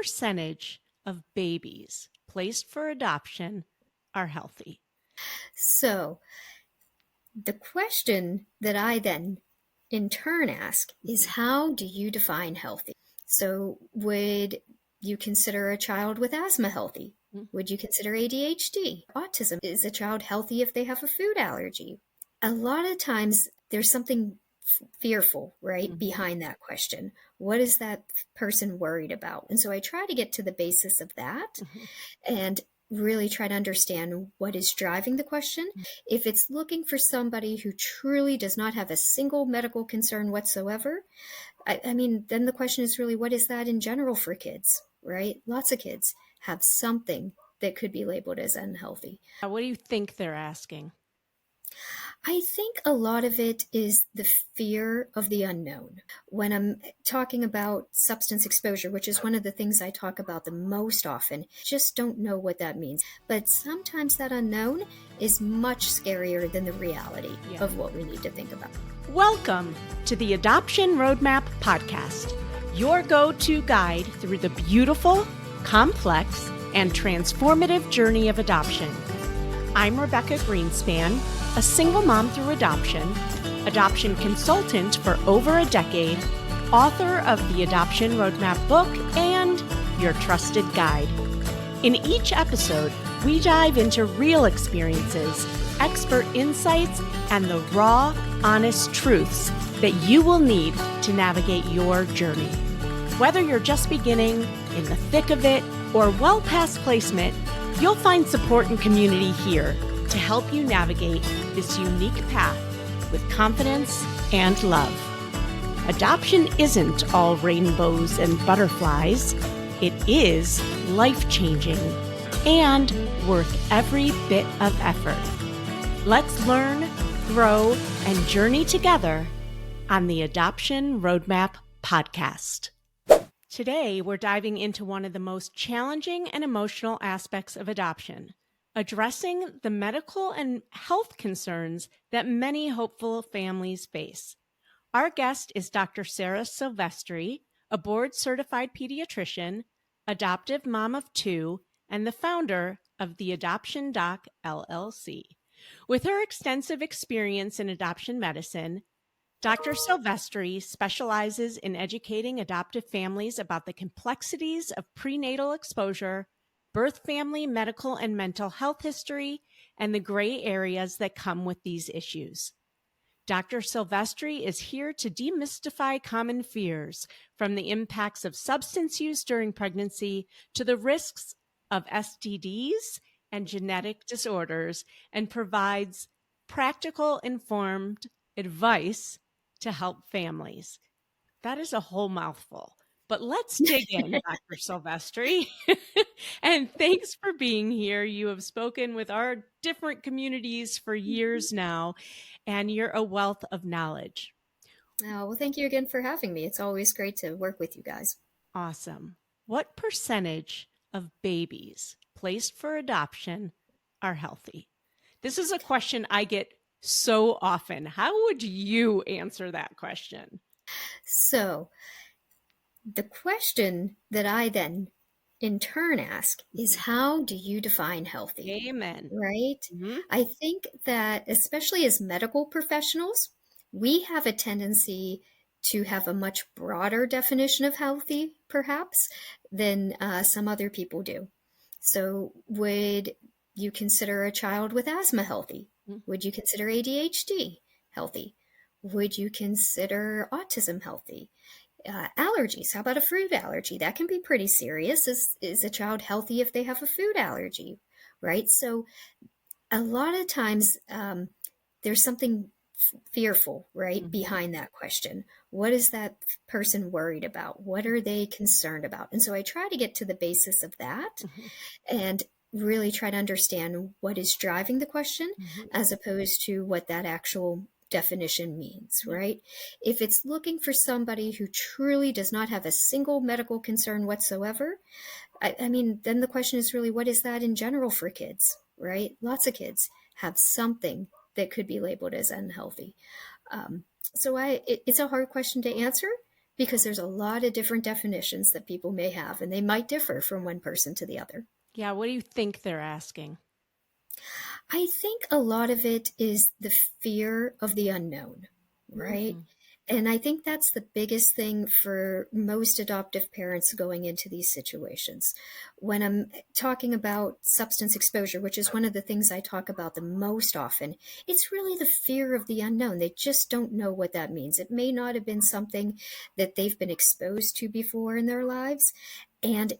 percentage of babies placed for adoption are healthy? So the question that I then in turn ask is, how do you define healthy? So would you consider a child with asthma healthy? Would you consider ADHD? Autism? Is a child healthy if they have a food allergy? A lot of times there's something fearful, right, behind that question. What is that person worried about? And so I try to get to the basis of that and really try to understand what is driving the question. If it's looking for somebody who truly does not have a single medical concern whatsoever, I mean, then the question is really, what is that in general for kids, right? Lots of kids have something that could be labeled as unhealthy. What do you think they're asking? I think a lot of it is the fear of the unknown. When I'm talking about substance exposure, which is one of the things I talk about the most often, just don't know what that means. But sometimes that unknown is much scarier than the reality of what we need to think about. Welcome to the Adoption Roadmap Podcast, your go-to guide through the beautiful, complex, and transformative journey of adoption. I'm Rebecca Gruenspan, a single mom through adoption consultant for over a decade, author of the Adoption Roadmap book, and your trusted guide. In each episode, we dive into real experiences, expert insights, and the raw, honest truths that you will need to navigate your journey. Whether you're just beginning, in the thick of it, or well past placement, you'll find support and community here to help you navigate this unique path with confidence and love. Adoption isn't all rainbows and butterflies. It is life-changing and worth every bit of effort. Let's learn, grow, and journey together on the Adoption Roadmap Podcast. Today, we're diving into one of the most challenging and emotional aspects of adoption, addressing the medical and health concerns that many hopeful families face. Our guest is Dr. Sara Silvestri, a board-certified pediatrician, adoptive mom of two, and the founder of the Adoption Doc LLC. With her extensive experience in adoption medicine, Dr. Silvestri specializes in educating adoptive families about the complexities of prenatal exposure, birth family, medical, and mental health history, and the gray areas that come with these issues. Dr. Silvestri is here to demystify common fears, from the impacts of substance use during pregnancy to the risks of STDs and genetic disorders, and provides practical, informed advice to help families. That is a whole mouthful, but let's dig in, Dr. Silvestri. And thanks for being here. You have spoken with our different communities for years now, and you're a wealth of knowledge. Oh, well, thank you again for having me. It's always great to work with you guys. Awesome. What percentage of babies placed for adoption are healthy? This is a question I get so often. How would you answer that question? So the question that I then in turn ask is, how do you define healthy? Amen. Right? Mm-hmm. I think that especially as medical professionals, we have a tendency to have a much broader definition of healthy, perhaps, than some other people do. So would you consider a child with asthma healthy? Would you consider ADHD healthy? Would you consider autism healthy? Allergies. How about a fruit allergy? That can be pretty serious. Is a child healthy if they have a food allergy, right? So a lot of times there's something fearful, right, behind that question. What is that person worried about? What are they concerned about? And so I try to get to the basis of that and really try to understand what is driving the question as opposed to what that actual definition means, right? If it's looking for somebody who truly does not have a single medical concern whatsoever, I mean, then the question is really, what is that in general for kids, right? Lots of kids have something that could be labeled as unhealthy. So it's a hard question to answer because there's a lot of different definitions that people may have, and they might differ from one person to the other. Yeah, what do you think they're asking? I think a lot of it is the fear of the unknown, right? Mm-hmm. And I think that's the biggest thing for most adoptive parents going into these situations. When I'm talking about substance exposure, which is one of the things I talk about the most often, it's really the fear of the unknown. They just don't know what that means. It may not have been something that they've been exposed to before in their lives. And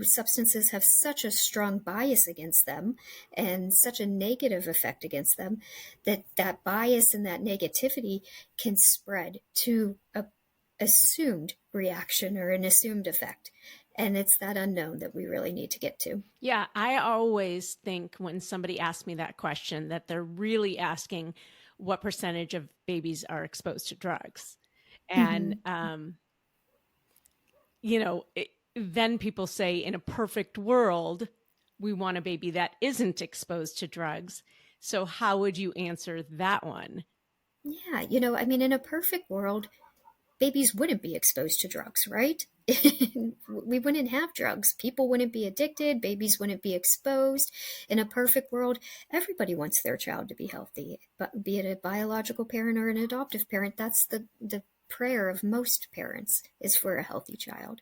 substances have such a strong bias against them and such a negative effect against them that that bias and that negativity can spread to a assumed reaction or an assumed effect. And it's that unknown that we really need to get to. Yeah, I always think when somebody asks me that question that they're really asking what percentage of babies are exposed to drugs. And, Mm-hmm. then people say in a perfect world, we want a baby that isn't exposed to drugs. So how would you answer that one? Yeah, in a perfect world, babies wouldn't be exposed to drugs, right? We wouldn't have drugs. People wouldn't be addicted. Babies wouldn't be exposed. In a perfect world, everybody wants their child to be healthy, but be it a biological parent or an adoptive parent, that's the prayer of most parents is for a healthy child.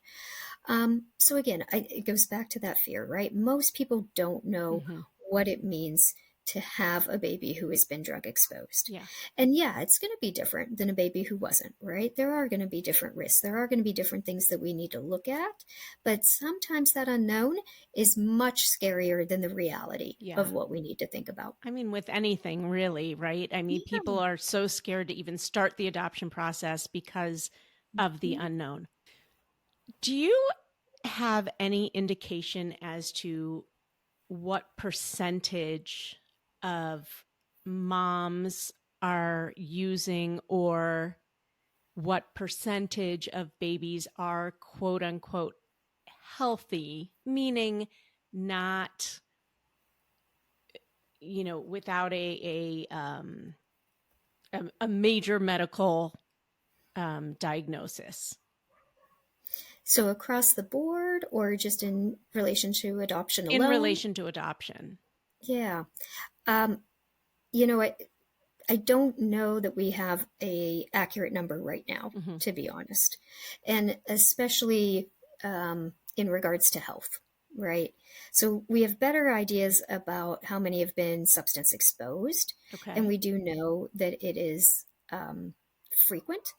So again, it goes back to that fear, right? Most people don't know Mm-hmm. what it means to have a baby who has been drug exposed. Yeah. And yeah, it's going to be different than a baby who wasn't, right? There are going to be different risks. There are going to be different things that we need to look at. But sometimes that unknown is much scarier than the reality Yeah. of what we need to think about. I mean, with anything really, right? I mean, Yeah. people are so scared to even start the adoption process because of the Mhm. unknown. Do you have any indication as to what percentage of moms are using or what percentage of babies are quote unquote healthy, meaning not, without a major medical diagnosis? So across the board or just in relation to adoption In alone? relation to adoption. Yeah. Um, you know, I, I don't know that we have a accurate number right now, Mm-hmm. to be honest, and especially in regards to health, right? So we have better ideas about how many have been substance exposed, and Okay. we do know that it is frequent.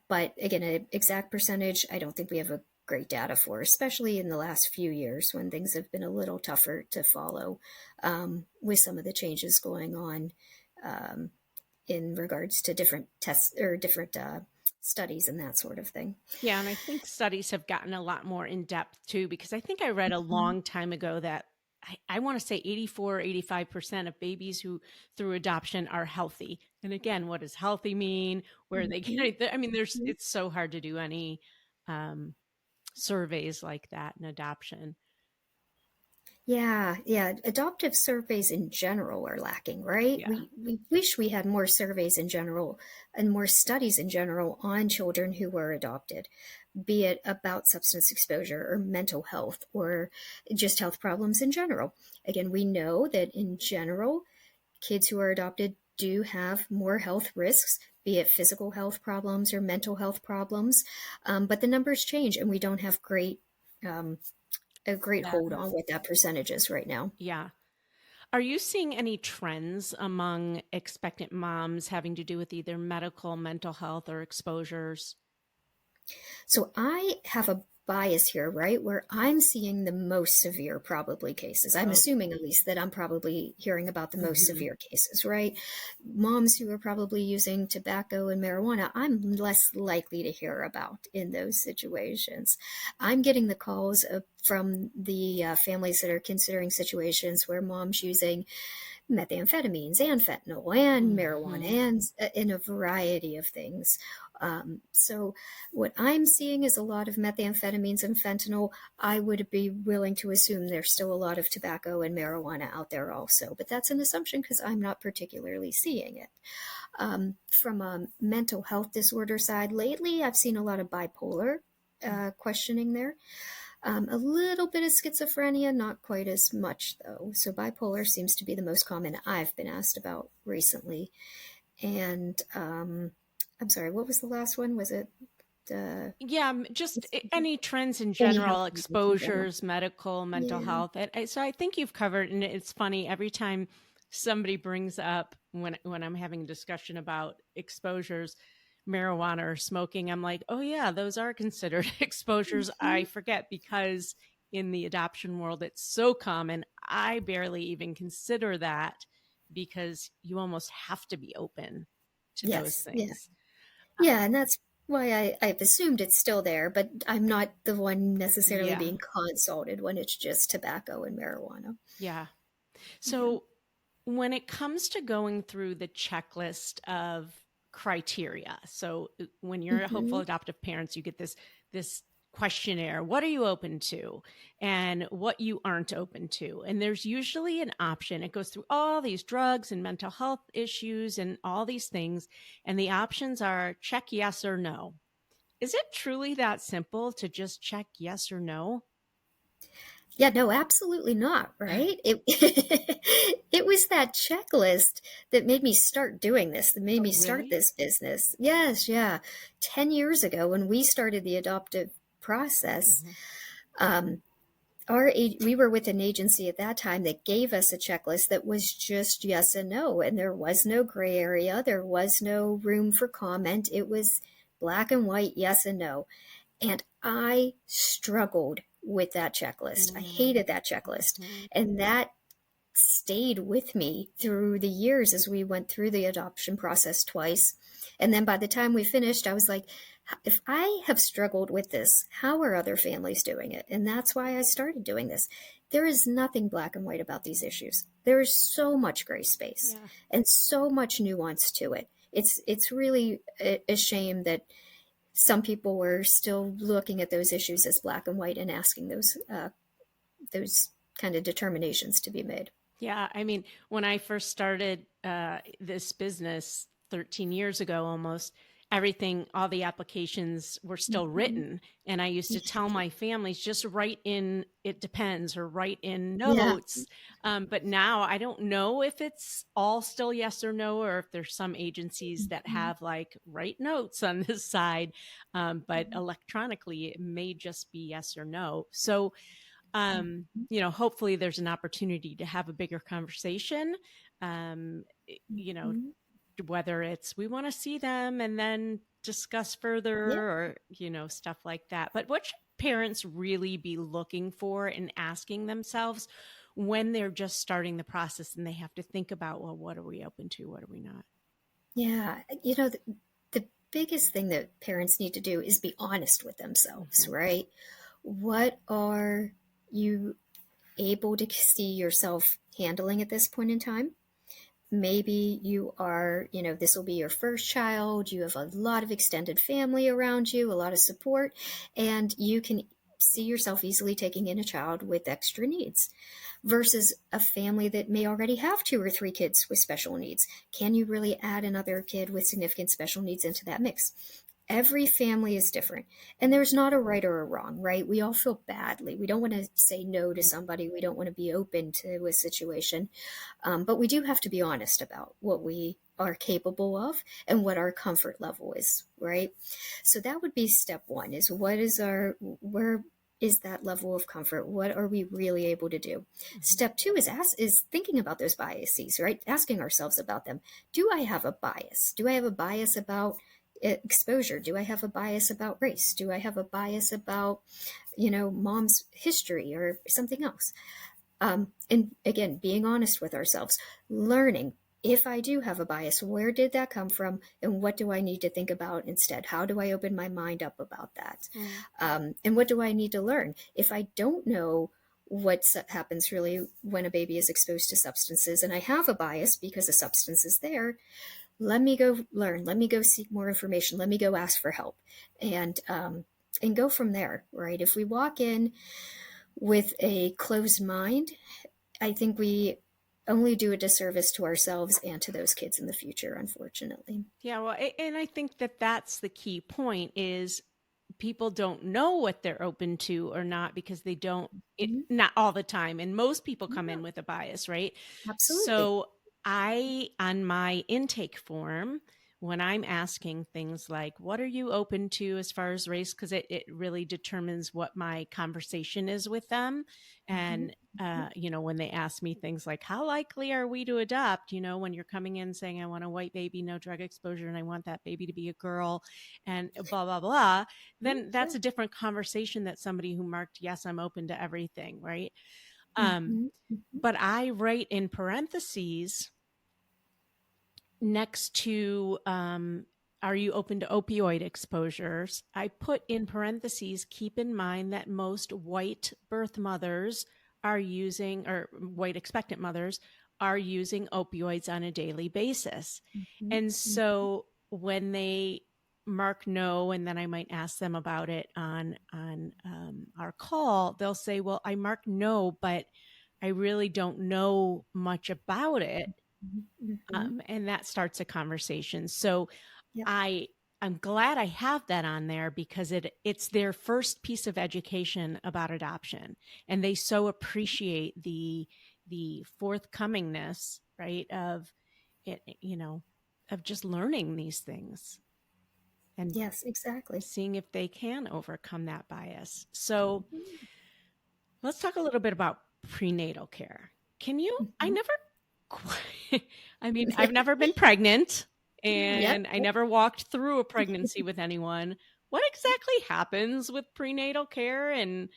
But again, an exact percentage, I don't think we have a great data for, especially in the last few years when things have been a little tougher to follow with some of the changes going on. Um, in regards to different tests or different studies and that sort of thing. Yeah, and I think studies have gotten a lot more in depth too, because I think I read a Mhm. long time ago that I want to say 84, 85% of babies who through adoption are healthy. And again, what does healthy mean? Where they Mhm. get, I mean, Mhm. it's so hard to do any um, surveys like that in adoption. Yeah, yeah. Adoptive surveys in general are lacking, right? Yeah. We wish we had more surveys in general and more studies in general on children who were adopted, be it about substance exposure or mental health or just health problems in general. Again, we know that in general, kids who are adopted do have more health risks, be it physical health problems or mental health problems. But the numbers change, and we don't have um, a great Yeah. hold on what that percentage is right now. Yeah. Are you seeing any trends among expectant moms having to do with either medical, mental health, or exposures? So I have a bias here, right, where I'm seeing the most severe probably cases. I'm Oh, assuming at least that I'm probably hearing about the most mhm. severe cases, right? Moms who are probably using tobacco and marijuana, I'm less likely to hear about in those situations. I'm getting the calls from the families that are considering situations where mom's using methamphetamines and fentanyl and marijuana Mhm. and in a variety of things. So what I'm seeing is a lot of methamphetamines and fentanyl. I would be willing to assume there's still a lot of tobacco and marijuana out there also, but that's an assumption because I'm not particularly seeing it. From a mental health disorder side, lately I've seen a lot of bipolar questioning there. A little bit of schizophrenia, not quite as much though. So bipolar seems to be the most common I've been asked about recently. And I'm sorry, what was the last one? Was it Yeah, just any trends in any general, health needs in general? exposures, medical, mental Yeah. health. So I think you've covered, and it's funny every time somebody brings up when I'm having a discussion about exposures, marijuana or smoking, I'm like, oh yeah, those are considered exposures. I Mhm. forget because in the adoption world, it's so common. I barely even consider that because you almost have to be open to those Yes. Yeah. things. Yeah. And that's why I've assumed it's still there, but I'm not the one necessarily Yeah. being consulted when it's just tobacco and marijuana. Yeah. Yeah. So when it comes to going through the checklist of criteria, so when you're a hopeful Hmm. adoptive parents, you get this questionnaire. What are you open to and what you aren't open to? And there's usually an option. It goes through all these drugs and mental health issues and all these things. And the options are check yes or no. Is it truly that simple to just check yes or no? Yeah, no, absolutely not, right? It it was that checklist that made me start doing this, that made Oh, me start really? this business. Yes, yeah. 10 years ago when we started the adoptive process, Mhm. um, we were with an agency at that time that gave us a checklist that was just yes and no, and there was no gray area, there was no room for comment. It was black and white, yes and no. And I struggled with that checklist. I Mhm. hated that checklist. Mhm. And that stayed with me through the years as we went through the adoption process twice. And then by the time we finished, I was like, if I have struggled with this, how are other families doing it? And that's why I started doing this. There is nothing black and white about these issues. There is so much gray space Yeah. and so much nuance to it. It's really a shame that some people were still looking at those issues as black and white and asking those kind of determinations to be made. Yeah, I mean, when I first started this business 13 years ago almost, everything, all the applications were still Mhm. written. And I used to tell my families, just write in, it depends, or write in Yeah. notes. But now I don't know if it's all still yes or no, or if there's some agencies that Mhm. have like write notes on this side. But electronically, it may just be yes or no. So, hopefully there's an opportunity to have a bigger conversation. You know, Mhm. whether it's we want to see them and then discuss further Yeah. or, stuff like that. But what should parents really be looking for and asking themselves when they're just starting the process and they have to think about, well, what are we open to? What are we not? Yeah. The biggest thing that parents need to do is be honest with themselves, Mm-hmm. right? What are you able to see yourself handling at this point in time? Maybe you are, this will be your first child, you have a lot of extended family around you, a lot of support, and you can see yourself easily taking in a child with extra needs versus a family that may already have two or three kids with special needs. Can you really add another kid with significant special needs into that mix? Every family is different, and there's not a right or a wrong, right? We all feel badly. We don't want to say no to somebody. We don't want to be open to a situation. But we do have to be honest about what we are capable of and what our comfort level is, right? So that would be step one is where is that level of comfort? What are we really able to do? Mm-hmm. Step two is thinking about those biases, right? Asking ourselves about them. Do I have a bias? Do I have a bias about exposure? Do I have a bias about race? Do I have a bias about, mom's history or something else? And again, being honest with ourselves, learning if I do have a bias, where did that come from? And what do I need to think about instead? How do I open my mind up about that? Mm-hmm. And what do I need to learn? If I don't know what happens really when a baby is exposed to substances and I have a bias because a substance is there, let me go learn, let me go seek more information, let me go ask for help, and go from there, right? If we walk in with a closed mind, I think we only do a disservice to ourselves and to those kids in the future, unfortunately. Yeah, well, and I think that that's the key point is people don't know what they're open to or not because they don't Mhm. not all the time, and most people come Yeah, in with a bias, right? absolutely. So I on my intake form, when I'm asking things like what are you open to as far as race, because it really determines what my conversation is with them. Mhm. And when they ask me things like how likely are we to adopt, when you're coming in saying I want a white baby, no drug exposure, and I want that baby to be a girl, and blah blah blah, Yeah, then that's yeah. a different conversation that somebody who marked yes, I'm open to everything, right? um Mhm. Mhm. but I write in parentheses next to are you open to opioid exposures? I put in parentheses, keep in mind that most white birth mothers are using, or white expectant mothers are using opioids on a daily basis. Mhm. And Mhm. so when they mark no, and then I might ask them about it on our call, they'll say, well, I marked no, but I really don't know much about it. Mhm. And that starts a conversation. So Yep. I I'm glad I have that on there because it's their first piece of education about adoption, and they so appreciate the forthcomingness, right, of it, of just learning these things and Yes, exactly. seeing if they can overcome that bias. So Mhm. let's talk a little bit about prenatal care. Can you? I Mhm. never quite, I mean, I've never been pregnant Yep. and I Yep. never walked through a pregnancy with anyone. What exactly happens with prenatal care and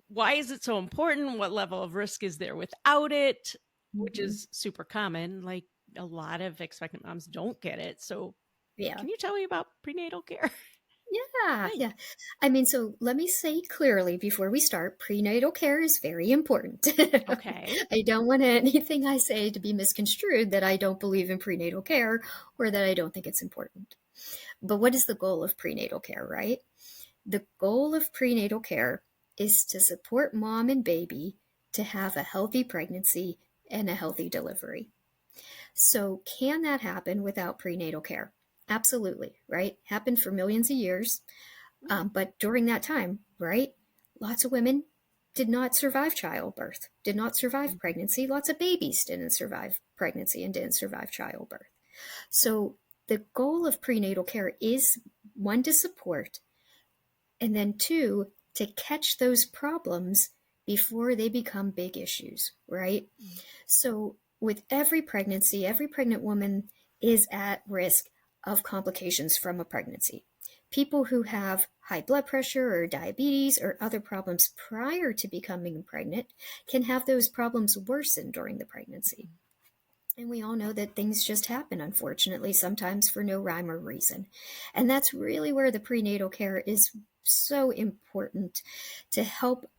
why is it so important? What level of risk is there without it? Which Mhm. is super common. Like a lot of expectant moms don't get it. So, Yeah. can you tell me about prenatal care? Yeah, Thanks. yeah. I mean, so let me say clearly before we start, prenatal care is very important. Okay. I don't want anything I say to be misconstrued that I don't believe in prenatal care or that I don't think it's important. But what is the goal of prenatal care, right? The goal of prenatal care is to support mom and baby to have a healthy pregnancy and a healthy delivery. So, can that happen without prenatal care? Absolutely, right? Happened for millions of years. But during that time, right, lots of women did not survive childbirth, did not survive pregnancy. Lots of babies didn't survive pregnancy and didn't survive childbirth. So the goal of prenatal care is one, to support, and then two, to catch those problems before they become big issues, right? So with every pregnancy, every pregnant woman is at risk of complications from a pregnancy. People who have high blood pressure or diabetes or other problems prior to becoming pregnant can have those problems worsen during the pregnancy. And we all know that things just happen, unfortunately, sometimes for no rhyme or reason. And that's really where the prenatal care is so important, to help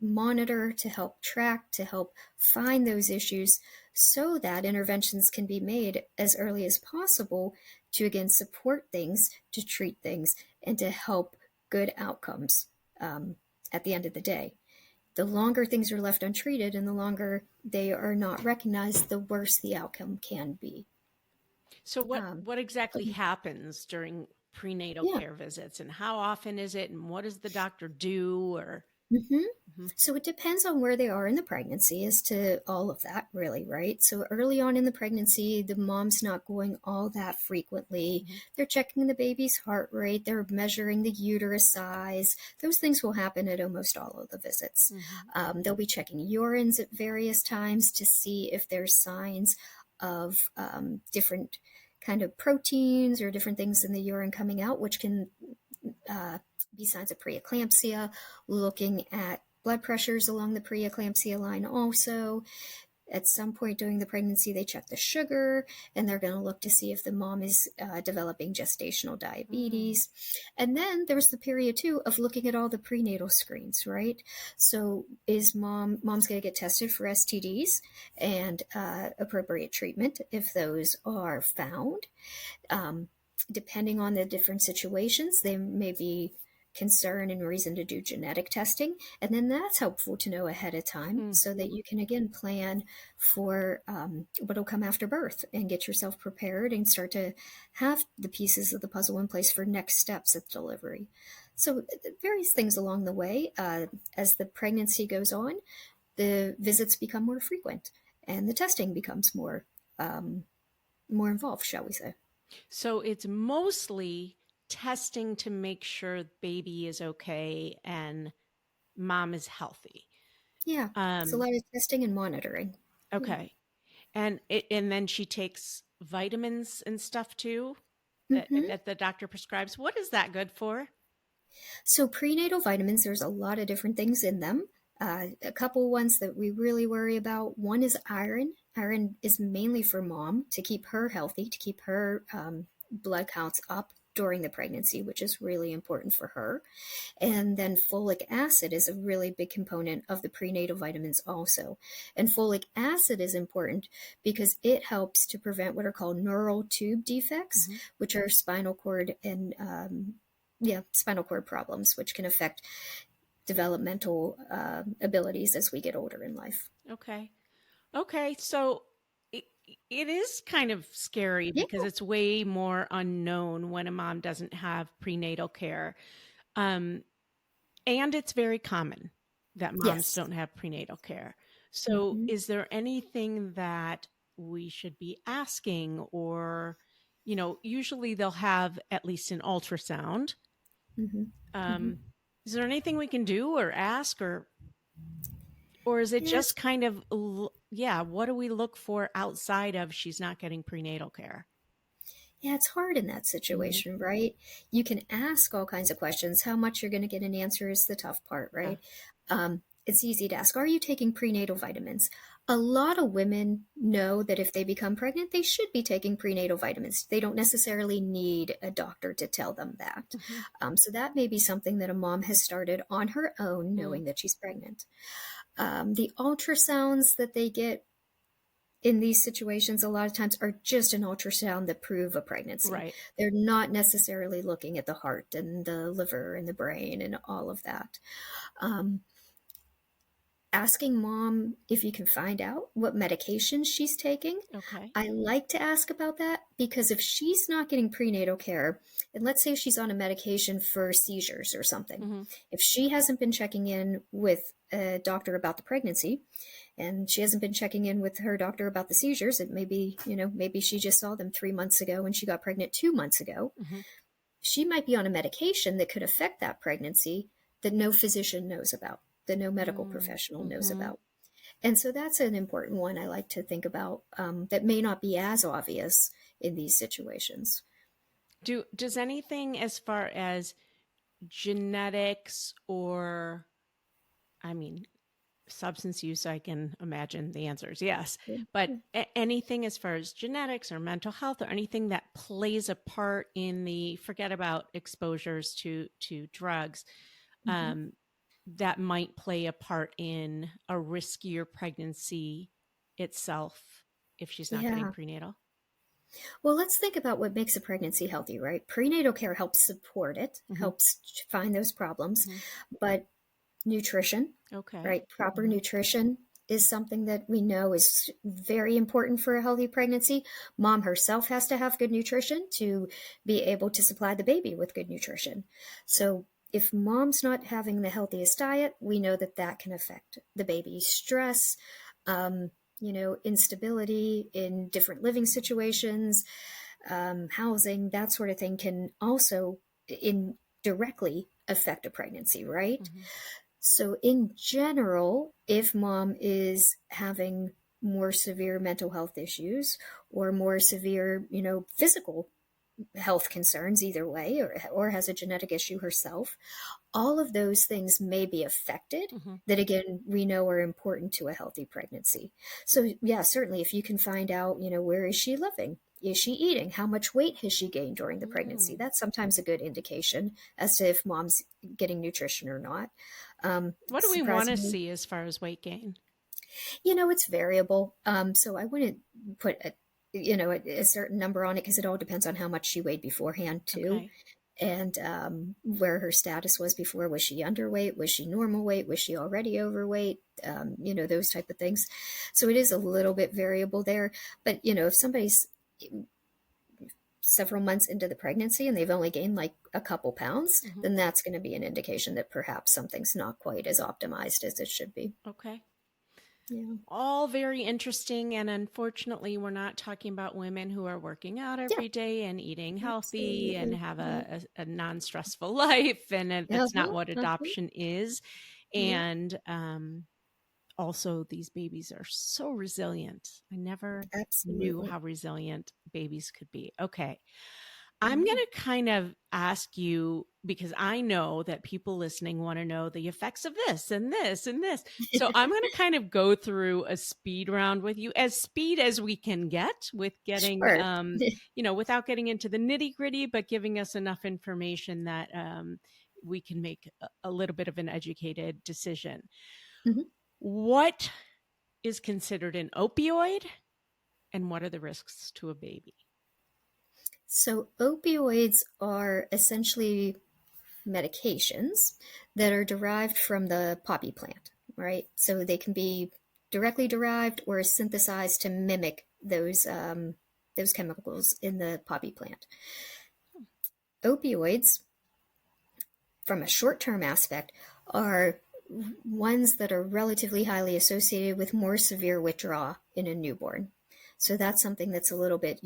monitor, to help track, to help find those issues so that interventions can be made as early as possible to, again, support things, to treat things, and to help good outcomes at the end of the day. The longer things are left untreated and the longer they are not recognized, the worse the outcome can be. So Um, what exactly happens during prenatal yeah. care visits and how often is it and what does the doctor do or hmm Mhm. So it depends on where they are in the pregnancy as to all of that, really, right? So early on in the pregnancy, the mom's not going all that frequently. Mhm. They're checking the baby's heart rate, they're measuring the uterus size. Those things will happen at almost all of the visits. Mhm. They'll be checking urines at various times to see if there's signs of different kind of proteins or different things in the urine coming out, which can uh, be signs of preeclampsia, looking at blood pressures along the preeclampsia line also. At some point during the pregnancy, they check the sugar, and they're going to look to see if the mom is developing gestational diabetes. And then there's the period too of looking at all the prenatal screens, right? So is mom's going to get tested for STDs and appropriate treatment if those are found. Depending on the different situations, there may be concern and reason to do genetic testing. And then that's helpful to know ahead of time so that you can, again, plan for what will come after birth and get yourself prepared and start to have the pieces of the puzzle in place for next steps at delivery. So various things along the way. As the pregnancy goes on, the visits become more frequent and the testing becomes more involved, shall we say. So it's mostly testing to make sure baby is okay and mom is healthy. Yeah, it's a lot of testing and monitoring. Okay. Yeah. And then she takes vitamins and stuff too that the doctor prescribes. What is that good for? So prenatal vitamins, there's a lot of different things in them. A couple ones that we really worry about. One is iron. Iron is mainly for mom to keep her healthy, to keep her blood counts up during the pregnancy, which is really important for her. And then folic acid is a really big component of the prenatal vitamins also. And folic acid is important because it helps to prevent what are called neural tube defects, which are spinal cord and spinal cord problems, which can affect developmental abilities as we get older in life. Okay. So it is kind of scary because it's way more unknown when a mom doesn't have prenatal care. And it's very common that moms don't have prenatal care. So is there anything that we should be asking, or, usually they'll have at least an ultrasound. Is there anything we can do or ask, or is it just kind of, what do we look for outside of she's not getting prenatal care? Yeah, it's hard in that situation, right? You can ask all kinds of questions. How much you're going to get an answer is the tough part, right? It's easy to ask, are you taking prenatal vitamins? A lot of women know that if they become pregnant, they should be taking prenatal vitamins. They don't necessarily need a doctor to tell them that. So that may be something that a mom has started on her own, knowing that she's pregnant. The ultrasounds that they get in these situations a lot of times are just an ultrasound that prove a pregnancy. Right. They're not necessarily looking at the heart and the liver and the brain and all of that. Asking mom if you can find out what medication she's taking. Okay. I like to ask about that because if she's not getting prenatal care, and let's say she's on a medication for seizures or something, if she hasn't been checking in with a doctor about the pregnancy, and she hasn't been checking in with her doctor about the seizures, it may be, maybe she just saw them 3 months ago and she got pregnant 2 months ago. She might be on a medication that could affect that pregnancy that no physician knows about, that no medical professional knows about. And so that's an important one I like to think about that may not be as obvious in these situations. Does anything as far as genetics or, substance use, I can imagine the answer is yes. But anything as far as genetics or mental health or anything that plays a part in forget about exposures to drugs, that might play a part in a riskier pregnancy itself if she's not getting prenatal? Well, let's think about what makes a pregnancy healthy, right? Prenatal care helps support it, helps find those problems, but nutrition, right? Proper nutrition is something that we know is very important for a healthy pregnancy. Mom herself has to have good nutrition to be able to supply the baby with good nutrition. So if mom's not having the healthiest diet, we know that that can affect the baby's stress, instability in different living situations, housing, that sort of thing can also indirectly affect a pregnancy, right? So in general, if mom is having more severe mental health issues or more severe, physical health concerns either way, or has a genetic issue herself, all of those things may be affected that, again, we know are important to a healthy pregnancy. So yeah, certainly if you can find out, where is she living? Is she eating? How much weight has she gained during the pregnancy? That's sometimes a good indication as to if mom's getting nutrition or not. What do we want to see as far as weight gain? It's variable. So I wouldn't put a certain number on it, because it all depends on how much she weighed beforehand too. Okay. And where her status was before. Was she underweight? Was she normal weight? Was she already overweight? Those type of things. So it is a little bit variable there. But, if somebody's several months into the pregnancy and they've only gained like a couple pounds, then that's going to be an indication that perhaps something's not quite as optimized as it should be. Okay. Yeah. All very interesting. And unfortunately, we're not talking about women who are working out every day and eating healthy and have a non-stressful life. And that's not what adoption is. And also, these babies are so resilient. I never knew how resilient babies could be. Okay. I'm going to kind of ask you, because I know that people listening want to know the effects of this and this and this. So I'm going to kind of go through a speed round with you, as speed as we can get, with getting, without getting into the nitty gritty, but giving us enough information that we can make a little bit of an educated decision. What is considered an opioid, and what are the risks to a baby? So opioids are essentially medications that are derived from the poppy plant, right? So they can be directly derived or synthesized to mimic those chemicals in the poppy plant. Opioids, from a short-term aspect, are ones that are relatively highly associated with more severe withdrawal in a newborn. So that's something that's a little bit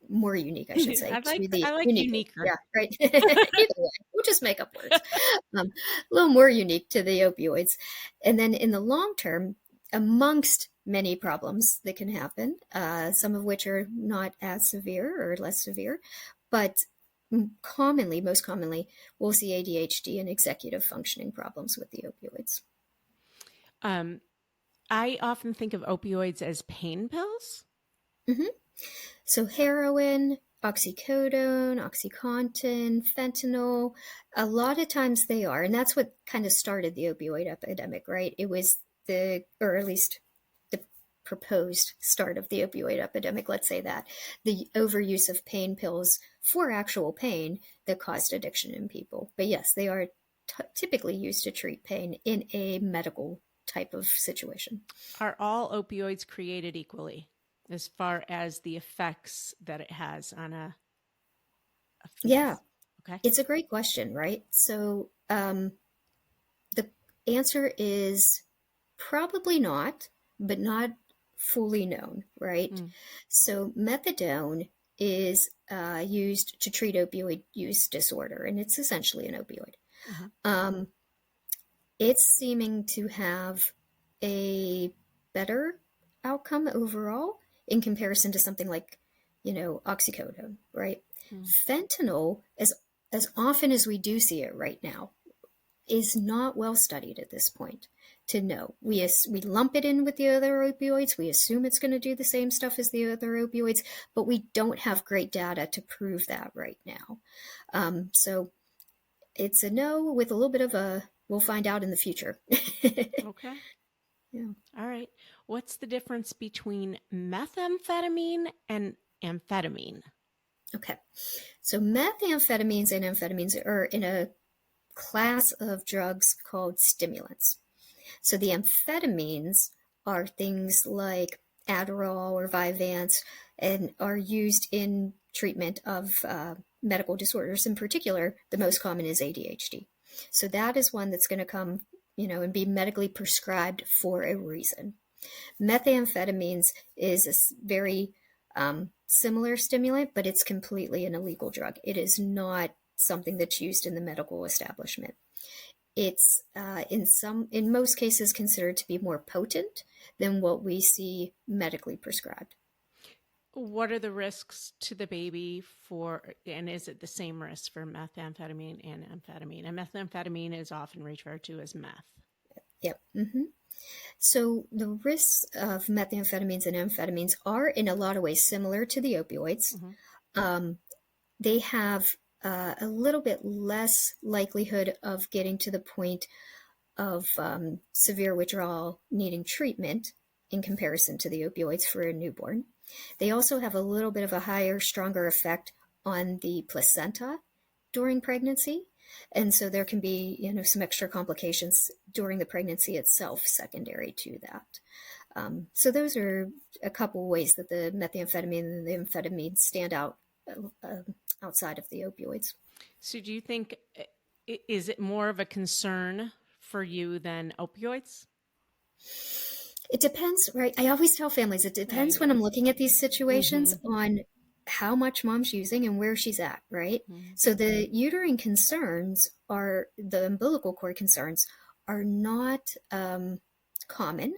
more unique, I should say. I like uniquer. Yeah, right. Either way, we'll just make up words. A little more unique to the opioids. And then in the long term, amongst many problems that can happen, some of which are not as severe or less severe, but most commonly, we'll see ADHD and executive functioning problems with the opioids. I often think of opioids as pain pills. So heroin, oxycodone, OxyContin, fentanyl, a lot of times they are. And that's what kind of started the opioid epidemic, right? It was or at least the proposed start of the opioid epidemic, let's say that. The overuse of pain pills for actual pain that caused addiction in people. But yes, they are typically used to treat pain in a medical type of situation. Are all opioids created equally as far as the effects that it has on a fetus? Yeah. Okay. It's a great question, right? So the answer is probably not, but not fully known, right? So methadone is used to treat opioid use disorder, and it's essentially an opioid. It's seeming to have a better outcome overall in comparison to something like, oxycodone, right? Fentanyl, as often as we do see it right now, is not well studied at this point to know. We lump it in with the other opioids. We assume it's going to do the same stuff as the other opioids, but we don't have great data to prove that right now. So it's a no with a little bit of a, we'll find out in the future. Okay. Yeah. All right. What's the difference between methamphetamine and amphetamine? Okay. So methamphetamines and amphetamines are in a class of drugs called stimulants. So the amphetamines are things like Adderall or Vyvanse, and are used in treatment of medical disorders. In particular, the most common is ADHD. So that is one that's going to come, and be medically prescribed for a reason. Methamphetamines is a very similar stimulant, but it's completely an illegal drug. It is not something that's used in the medical establishment. It's in most cases considered to be more potent than what we see medically prescribed. What are the risks to the baby and is it the same risk for methamphetamine and amphetamine? And methamphetamine is often referred to as meth. Yep. So the risks of methamphetamines and amphetamines are in a lot of ways similar to the opioids. Um, they have a little bit less likelihood of getting to the point of severe withdrawal needing treatment in comparison to the opioids for a newborn. They also have a little bit of a higher, stronger effect on the placenta during pregnancy. And so there can be, some extra complications during the pregnancy itself secondary to that. So those are a couple ways that the methamphetamine and the amphetamine stand out outside of the opioids. So do you think, is it more of a concern for you than opioids? It depends, right? I always tell families it depends when I'm looking at these situations on how much mom's using and where she's at, right? So the uterine concerns the umbilical cord concerns are not common,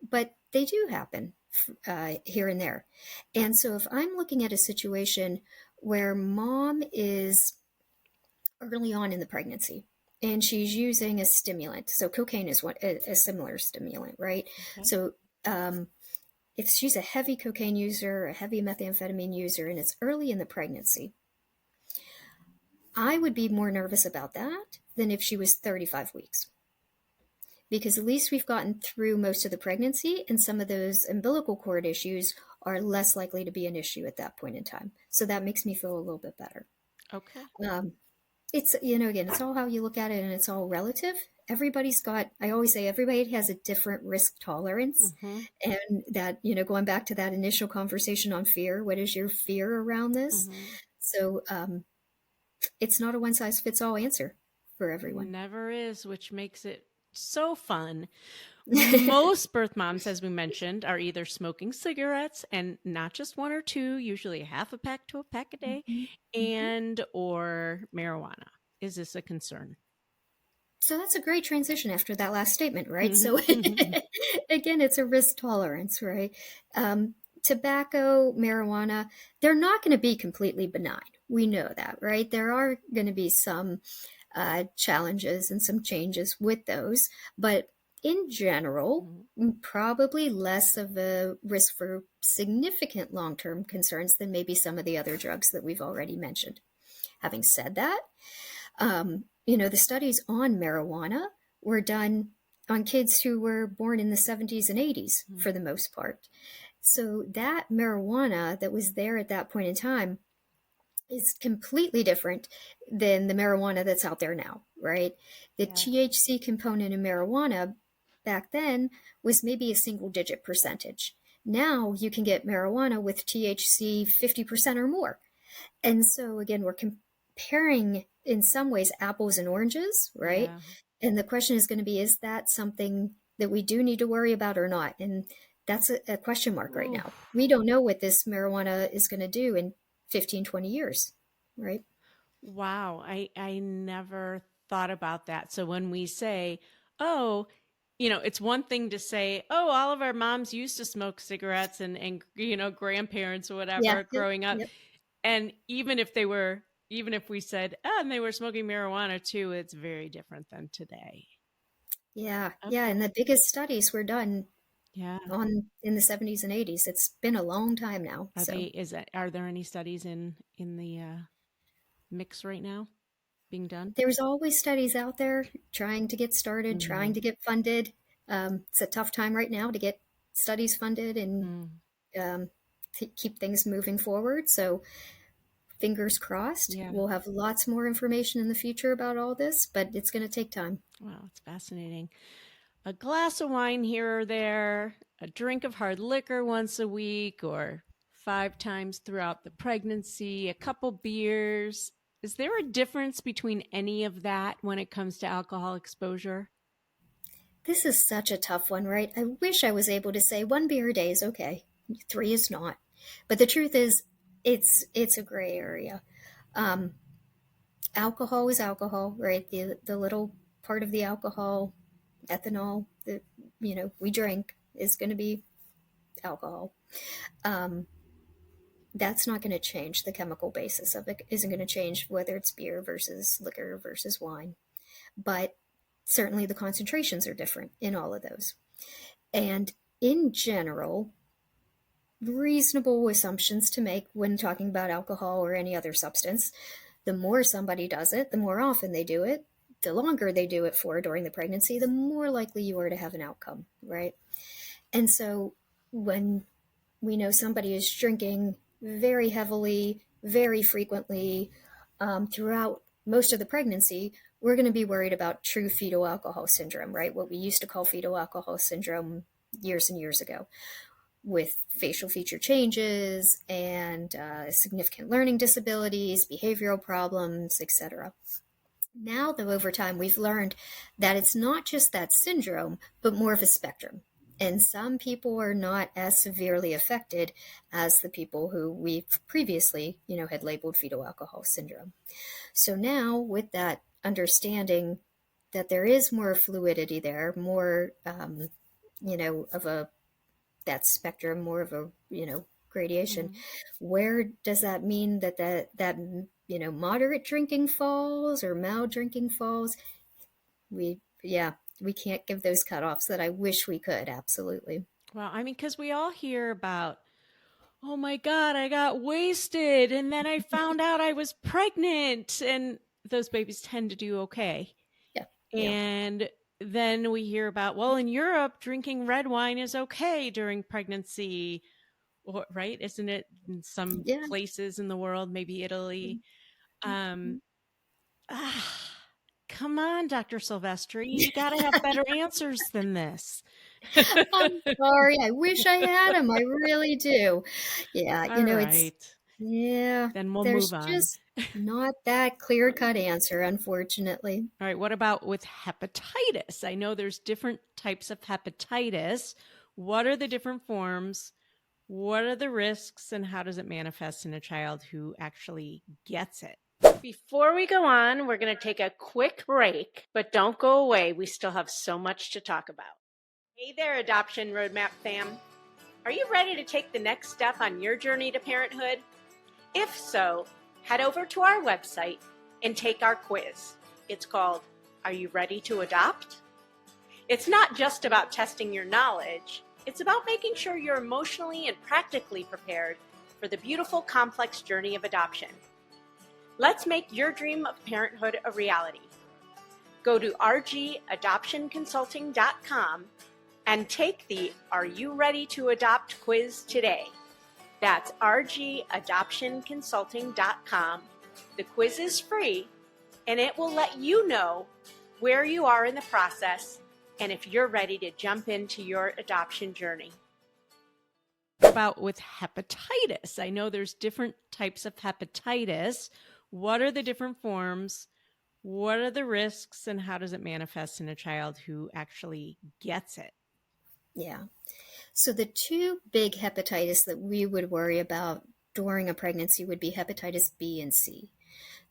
but they do happen here and there. And so if I'm looking at a situation where mom is early on in the pregnancy and she's using a stimulant, so cocaine is a similar stimulant, right? Okay. So if she's a heavy cocaine user, a heavy methamphetamine user, and it's early in the pregnancy, I would be more nervous about that than if she was 35 weeks. Because at least we've gotten through most of the pregnancy, and some of those umbilical cord issues are less likely to be an issue at that point in time. So that makes me feel a little bit better. Okay. It's, again, it's all how you look at it, and it's all relative. I always say everybody has a different risk tolerance. And that, going back to that initial conversation on fear, what is your fear around this? So it's not a one size fits all answer for everyone. Never is, which makes it so fun. Most birth moms, as we mentioned, are either smoking cigarettes, and not just one or two, usually half a pack to a pack a day, and or marijuana. Is this a concern? So that's a great transition after that last statement, right? So again, it's a risk tolerance, right? Tobacco, marijuana, they're not going to be completely benign. We know that, right? There are going to be some challenges and some changes with those, but in general, probably less of a risk for significant long-term concerns than maybe some of the other drugs that we've already mentioned. Having said that, the studies on marijuana were done on kids who were born in the 70s and 80s for the most part. So that marijuana that was there at that point in time is completely different than the marijuana that's out there now, right? The THC component in marijuana back then was maybe a single-digit percentage. Now you can get marijuana with THC 50% or more. And so again, we're comparing in some ways apples and oranges, right? Yeah. And the question is going to be, is that something that we do need to worry about or not? And that's a question mark right now. We don't know what this marijuana is going to do in 15, 20 years, right? Wow. I never thought about that. So when we say, it's one thing to say, all of our moms used to smoke cigarettes and grandparents or whatever growing up. Yep. And even if we said, and they were smoking marijuana too, it's very different than today. Yeah. Okay. Yeah. And the biggest studies were done in the 70s and 80s. It's been a long time now. Are there any studies in the mix right now being done? There's always studies out there trying to get started, trying to get funded. It's a tough time right now to get studies funded and to keep things moving forward. So fingers crossed. Yeah. We'll have lots more information in the future about all this, but it's going to take time. Wow, it's fascinating. A glass of wine here or there, a drink of hard liquor once a week or 5 times throughout the pregnancy, a couple beers. Is there a difference between any of that when it comes to alcohol exposure? This is such a tough one, right? I wish I was able to say 1 beer a day is okay. 3 is not. But the truth is, it's a gray area. Alcohol is alcohol, right? The little part of the alcohol, ethanol that we drink is going to be alcohol. that's not going to change. The chemical basis of it isn't going to change, whether it's beer versus liquor versus wine. But certainly the concentrations are different in all of those. And in general, reasonable assumptions to make when talking about alcohol or any other substance. The more somebody does it, the more often they do it, the longer they do it for during the pregnancy, the more likely you are to have an outcome, right? And so when we know somebody is drinking very heavily, very frequently, throughout most of the pregnancy, we're going to be worried about true fetal alcohol syndrome, right? What we used to call fetal alcohol syndrome years and years ago, with facial feature changes and significant learning disabilities, behavioral problems, etc. Now, though, over time, we've learned that it's not just that syndrome, but more of a spectrum. And some people are not as severely affected as the people who we've previously, had labeled fetal alcohol syndrome. So now, with that understanding that there is more fluidity there, more, of that spectrum, more of a, gradation. Mm-hmm. Where does that mean that moderate drinking falls or mild drinking falls? We can't give those cutoffs that I wish we could. Absolutely. Well, I mean, because we all hear about, oh my God, I got wasted and then I found out I was pregnant, and those babies tend to do okay. Yeah. And then we hear about, well, in Europe, drinking red wine is okay during pregnancy, right? Isn't it in some places in the world, maybe Italy? Come on, Dr. Silvestri, you got to have better answers than this. I'm sorry. I wish I had them. I really do. Yeah. All right. Then we'll move on. There's just not that clear-cut answer, unfortunately. All right. What about with hepatitis? I know there's different types of hepatitis. What are the different forms? What are the risks, and how does it manifest in a child who actually gets it? Before we go on, we're going to take a quick break, but don't go away. We still have so much to talk about. Hey there, Adoption Roadmap fam. Are you ready to take the next step on your journey to parenthood? If so, head over to our website and take our quiz. It's called, Are You Ready to Adopt? It's not just about testing your knowledge. It's about making sure you're emotionally and practically prepared for the beautiful, complex journey of adoption. Let's make your dream of parenthood a reality. Go to rgadoptionconsulting.com and take the Are You Ready to Adopt quiz today. That's rgadoptionconsulting.com. The quiz is free, and it will let you know where you are in the process and if you're ready to jump into your adoption journey. What about with hepatitis? I know there's different types of hepatitis. What are the different forms? What are the risks, and how does it manifest in a child who actually gets it? Yeah. So the two big hepatitis that we would worry about during a pregnancy would be hepatitis B and C.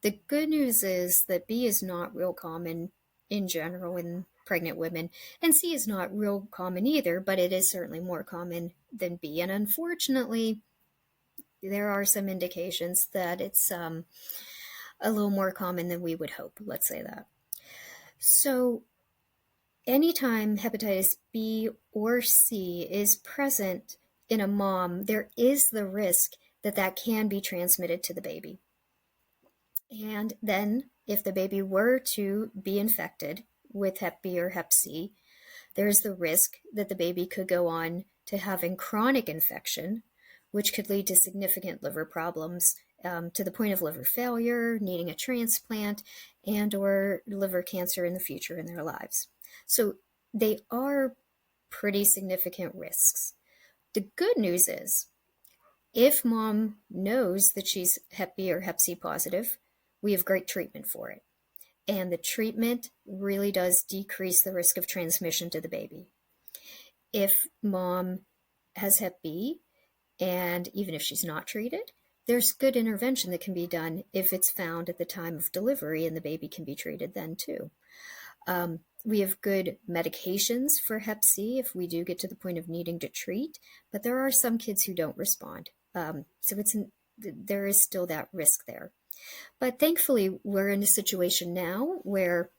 The good news is that B is not real common in general in pregnant women, and C is not real common either, but it is certainly more common than B. And unfortunately, there are some indications that it's a little more common than we would hope. Let's say that. So anytime hepatitis B or C is present in a mom, there is the risk that that can be transmitted to the baby. And then if the baby were to be infected with Hep B or Hep C, there's the risk that the baby could go on to having chronic infection, which could lead to significant liver problems, to the point of liver failure, needing a transplant, and or liver cancer in the future in their lives. So they are pretty significant risks. The good news is, if mom knows that she's Hep B or Hep C positive, we have great treatment for it. And the treatment really does decrease the risk of transmission to the baby. If mom has Hep B, and even if she's not treated, there's good intervention that can be done if it's found at the time of delivery, and the baby can be treated then too. We have good medications for Hep C if we do get to the point of needing to treat, but there are some kids who don't respond. There is still that risk there. But thankfully, we're in a situation now where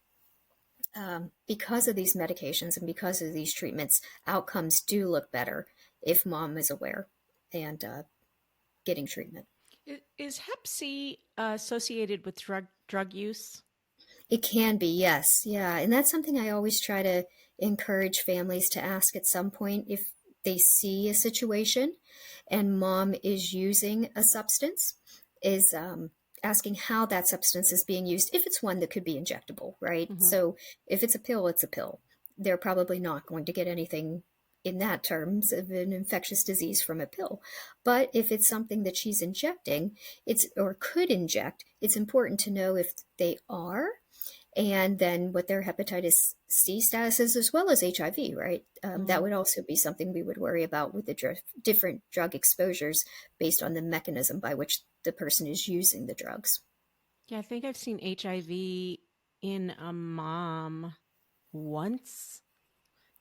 because of these medications and because of these treatments, outcomes do look better if mom is aware and getting treatment. Is Hep C associated with drug use? It can be, yes. Yeah. And that's something I always try to encourage families to ask at some point if they see a situation and mom is using a substance, is asking how that substance is being used, if it's one that could be injectable, right? Mm-hmm. So if it's a pill, it's a pill. They're probably not going to get anything in that terms of an infectious disease from a pill. But if it's something that she's injecting, or could inject, it's important to know if they are, and then what their hepatitis C status is, as well as HIV, right? That would also be something we would worry about with the different drug exposures based on the mechanism by which the person is using the drugs. Yeah, I think I've seen HIV in a mom once.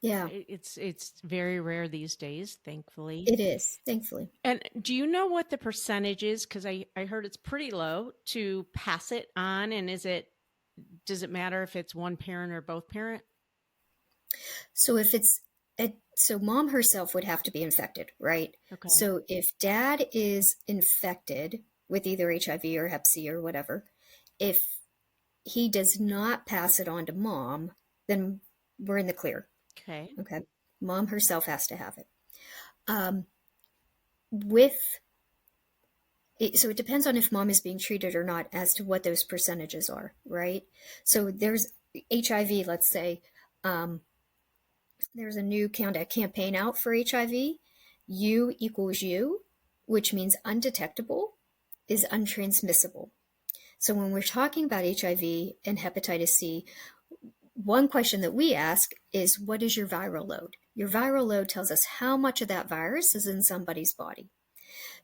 Yeah, It's very rare these days, thankfully. it is, thankfully. And do you know what the percentage is? Because I heard it's pretty low to pass it on. And does it matter if it's one parent or both parent? So if so mom herself would have to be infected, right? Okay. So if dad is infected with either HIV or Hep C or whatever, if he does not pass it on to mom, then we're in the clear. Okay. Okay. Mom herself has to have it. With it, so it depends on if mom is being treated or not as to what those percentages are, right? So there's HIV, let's say, there's a new campaign out for HIV. U equals U, which means undetectable, is untransmissible. So when we're talking about HIV and hepatitis C, one question that we ask is, what is your viral load? Your viral load tells us how much of that virus is in somebody's body.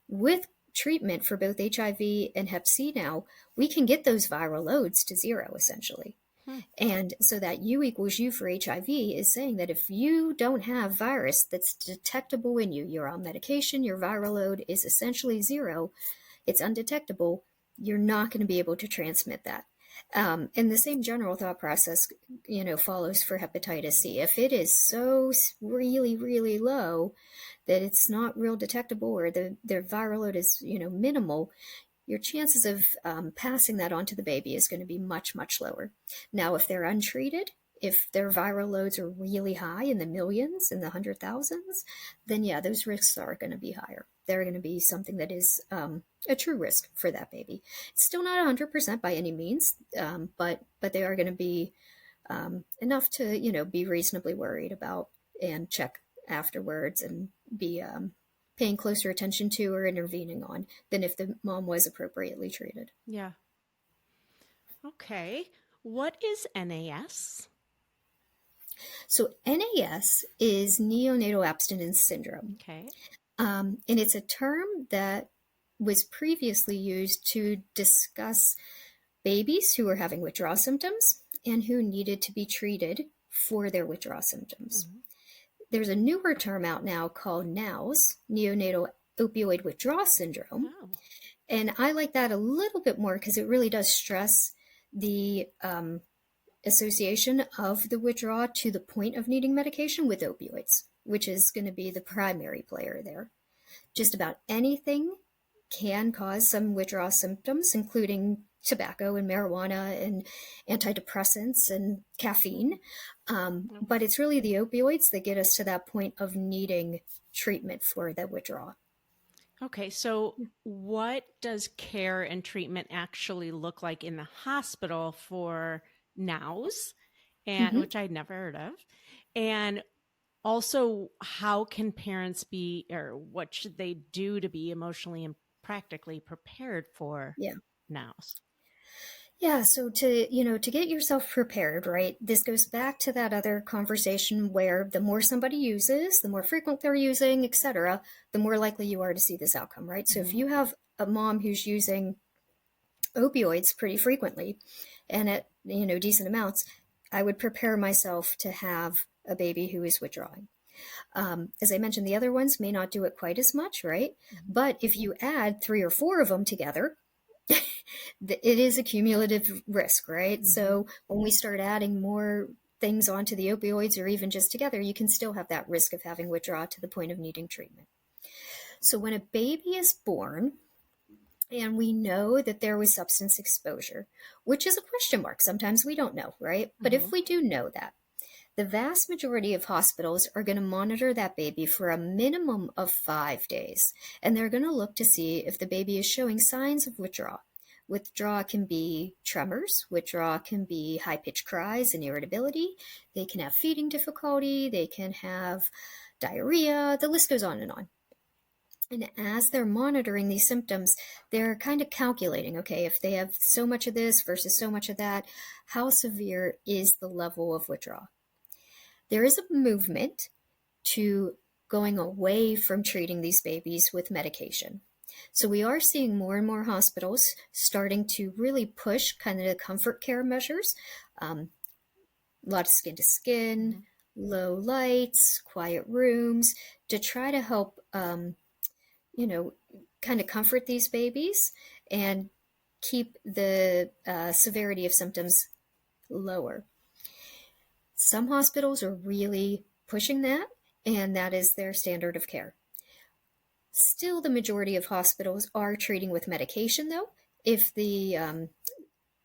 With treatment for both HIV and Hep C now, we can get those viral loads to zero, essentially. And so that U equals U for HIV is saying that if you don't have virus that's detectable in you, you're on medication, your viral load is essentially zero, it's undetectable, you're not going to be able to transmit that. And the same general thought process, follows for hepatitis C. If it is so really, really low that it's not real detectable, or the viral load is, minimal, your chances of passing that on to the baby is going to be much, much lower. Now, if they're untreated, if their viral loads are really high in the millions, in the 100,000s, then yeah, those risks are going to be higher. They're going to be something that is a true risk for that baby. It's still not 100% by any means, but they are going to be enough to, be reasonably worried about and check afterwards and be paying closer attention to or intervening on than if the mom was appropriately treated. Yeah. Okay. What is NAS? So NAS is neonatal abstinence syndrome. Okay. And it's a term that was previously used to discuss babies who were having withdrawal symptoms and who needed to be treated for their withdrawal symptoms. Mm-hmm. There's a newer term out now called NOWS, neonatal opioid withdrawal syndrome. Oh. And I like that a little bit more because it really does stress the association of the withdrawal to the point of needing medication with opioids, which is going to be the primary player there. Just about anything can cause some withdrawal symptoms, including tobacco and marijuana and antidepressants and caffeine. But it's really the opioids that get us to that point of needing treatment for that withdrawal. Okay, so what does care and treatment actually look like in the hospital for NOWS, and which I'd never heard of? And also, how can parents be, or what should they do to be emotionally and practically prepared for NOWS? Yeah, so to get yourself prepared, right? This goes back to that other conversation where the more somebody uses, the more frequent they're using, etc., the more likely you are to see this outcome, right? So if you have a mom who's using opioids pretty frequently and at, decent amounts, I would prepare myself to have a baby who is withdrawing. As I mentioned, the other ones may not do it quite as much, right? But if you add 3 or 4 of them together, it is a cumulative risk, right? So when we start adding more things onto the opioids or even just together, you can still have that risk of having withdrawal to the point of needing treatment. So when a baby is born, and we know that there was substance exposure, which is a question mark. Sometimes we don't know, right? But if we do know that, the vast majority of hospitals are going to monitor that baby for a minimum of 5 days. And they're going to look to see if the baby is showing signs of withdrawal. Withdrawal can be tremors. Withdrawal can be high-pitched cries and irritability. They can have feeding difficulty. They can have diarrhea. The list goes on and on. And as they're monitoring these symptoms, they're kind of calculating, okay, if they have so much of this versus so much of that, how severe is the level of withdrawal? There is a movement to going away from treating these babies with medication. So we are seeing more and more hospitals starting to really push kind of the comfort care measures, a lot of skin to skin, low lights, quiet rooms, to try to help kind of comfort these babies and keep the severity of symptoms lower. Some hospitals are really pushing that, and that is their standard of care. Still, the majority of hospitals are treating with medication, though, if the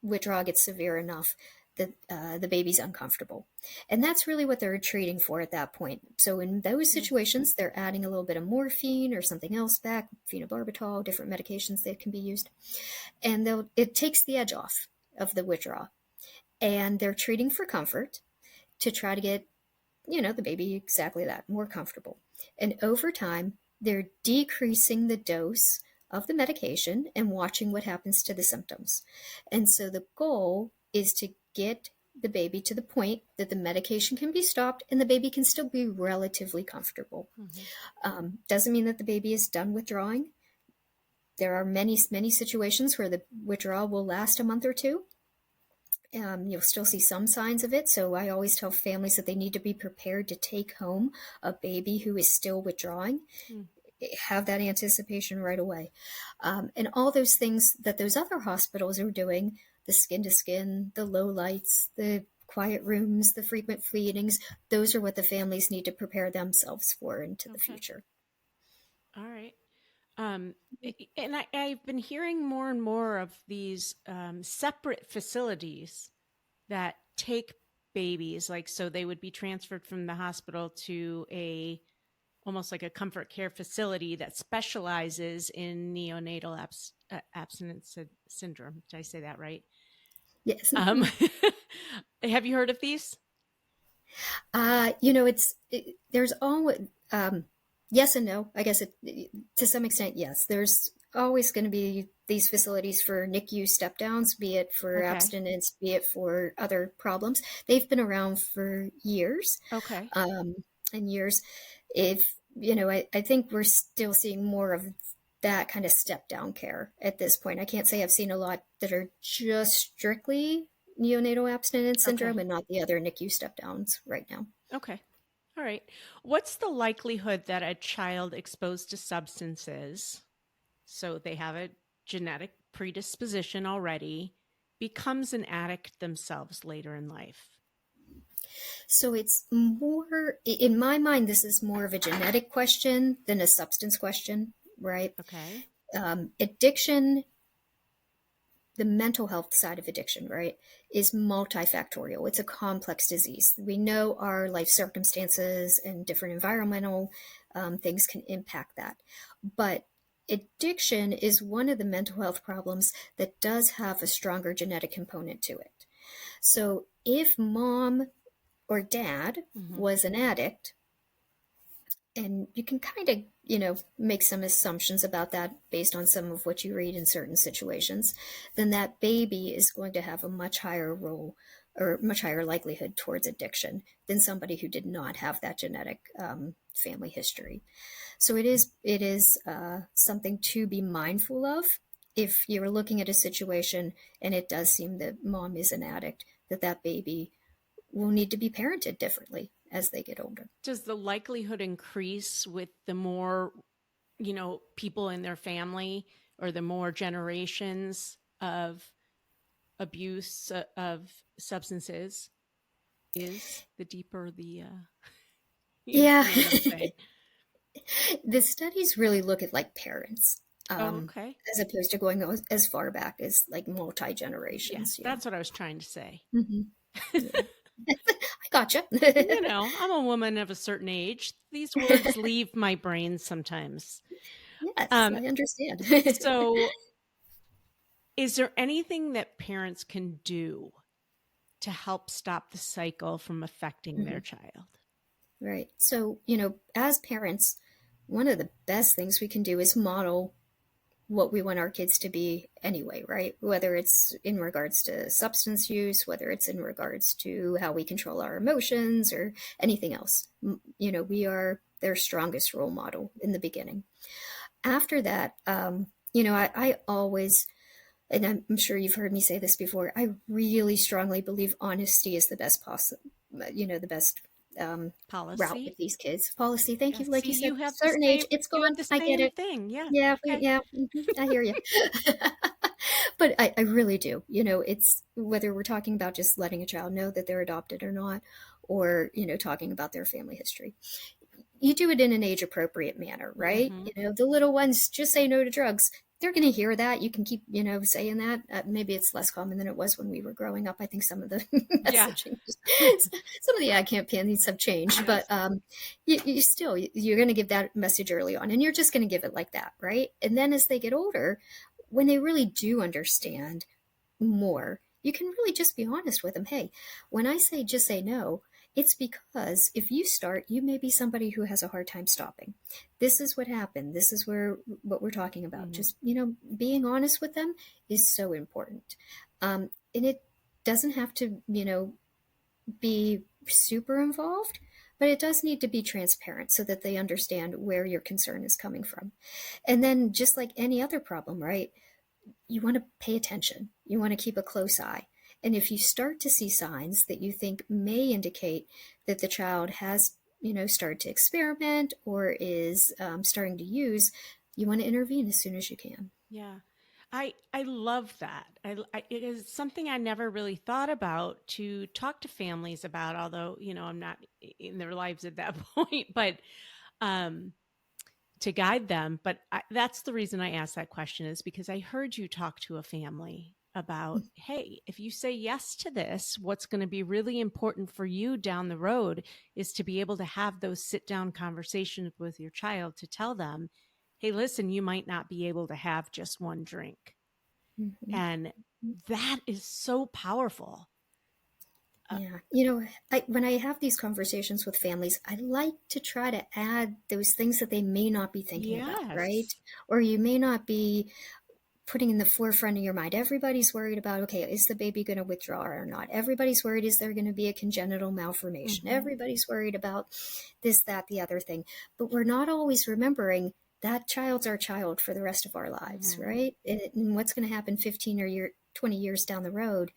withdrawal gets severe enough that the baby's uncomfortable. And that's really what they're treating for at that point. So in those situations, they're adding a little bit of morphine or something else back, phenobarbital, different medications that can be used. And it takes the edge off of the withdrawal. And they're treating for comfort to try to get, the baby exactly that, more comfortable. And over time, they're decreasing the dose of the medication and watching what happens to the symptoms. And so the goal is to get the baby to the point that the medication can be stopped and the baby can still be relatively comfortable. Doesn't mean that the baby is done withdrawing. There are many, many situations where the withdrawal will last a month or two. You'll still see some signs of it. So I always tell families that they need to be prepared to take home a baby who is still withdrawing. Have that anticipation right away. And all those things that those other hospitals are doing, the skin to skin, the low lights, the quiet rooms, the frequent feedings, those are what the families need to prepare themselves for into the future. All right. And I've been hearing more and more of these separate facilities that take babies, so they would be transferred from the hospital to almost like a comfort care facility that specializes in neonatal abstinence syndrome. Did I say that right? Yes. Have you heard of these? There's always, yes and no. I guess to some extent, yes. There's always going to be these facilities for NICU step downs, be it for abstinence, be it for other problems. They've been around for years. Okay. And years. I think we're still seeing more of that kind of step down care at this point. I can't say I've seen a lot that are just strictly neonatal abstinence syndrome and not the other NICU step downs right now. Okay. All right. What's the likelihood that a child exposed to substances, so they have a genetic predisposition already, becomes an addict themselves later in life? So it's more, in my mind, this is more of a genetic question than a substance question, right? Okay. Addiction, the mental health side of addiction, right, is multifactorial. It's a complex disease. We know our life circumstances and different environmental things can impact that. But addiction is one of the mental health problems that does have a stronger genetic component to it. So if mom or dad was an addict, and you can kind of, make some assumptions about that based on some of what you read in certain situations, then that baby is going to have a much higher role or much higher likelihood towards addiction than somebody who did not have that genetic family history. So it is something to be mindful of if you're looking at a situation and it does seem that mom is an addict, that baby will need to be parented differently as they get older. Does the likelihood increase with the more, people in their family, or the more generations of abuse of substances, is the deeper the, Yeah. you know what I'm saying? The studies really look at like parents, Oh, okay. as opposed to going as far back as like Yeah, multi-generations. Yeah. that's what I was trying to say. Hmm. Yeah. I gotcha. I'm a woman of a certain age. These words leave my brain sometimes. Yes, Um, I understand. so is there anything that parents can do to help stop the cycle from affecting their Mhm. child? Right. So, as parents, one of the best things we can do is model what we want our kids to be anyway, right? Whether it's in regards to substance use, whether it's in regards to how we control our emotions or anything else. We are their strongest role model in the beginning. After that, I always, and I'm sure you've heard me say this before, I really strongly believe honesty is the best possible, the best route Policy? with these kids. Policy, thank Yeah. you. Like See, you said, you have the certain age, same. it's You gone. have the I get same it. thing. Yeah. Yeah, Okay. yeah, I hear you. But I really do. It's whether we're talking about just letting a child know that they're adopted or not, or, talking about their family history. You do it in an age appropriate manner, right? Mm-hmm. The little ones just say no to drugs. They're going to hear that. You can keep, saying that. Maybe it's less common than it was when we were growing up. I think some of the Yeah. messaging, some of the ad campaigns have changed, but Yes. you still, you're going to give that message early on, and you're just going to give it like that, right? And then as they get older, when they really do understand more, you can really just be honest with them. Hey, when I say just say no, it's because if you start, you may be somebody who has a hard time stopping. This is what happened. This is what we're talking about. Mm-hmm. Just, being honest with them is so important. And it doesn't have to, be super involved, but it does need to be transparent so that they understand where your concern is coming from. And then, just like any other problem, right? You want to pay attention. You want to keep a close eye. And if you start to see signs that you think may indicate that the child has, started to experiment or is starting to use, you want to intervene as soon as you can. Yeah. I love that. It is something I never really thought about to talk to families about, although, I'm not in their lives at that point, but um, to guide them. But that's the reason I asked that question, is because I heard you talk to a family about, hey, if you say yes to this, what's going to be really important for you down the road is to be able to have those sit down conversations with your child to tell them, hey, listen, you might not be able to have just one drink. Mhm. And that is so powerful. Yeah. When I have these conversations with families, I like to try to add those things that they may not be thinking about, right? Yes. Or you may not be putting in the forefront of your mind. Everybody's worried about, okay, is the baby going to withdraw or not? Everybody's worried, is there going to be a congenital malformation? Mm-hmm. Everybody's worried about this, that, the other thing. But we're not always remembering that child's our child for the rest of our lives, Mm-hmm. right? And what's going to happen 15 or 20 years down the road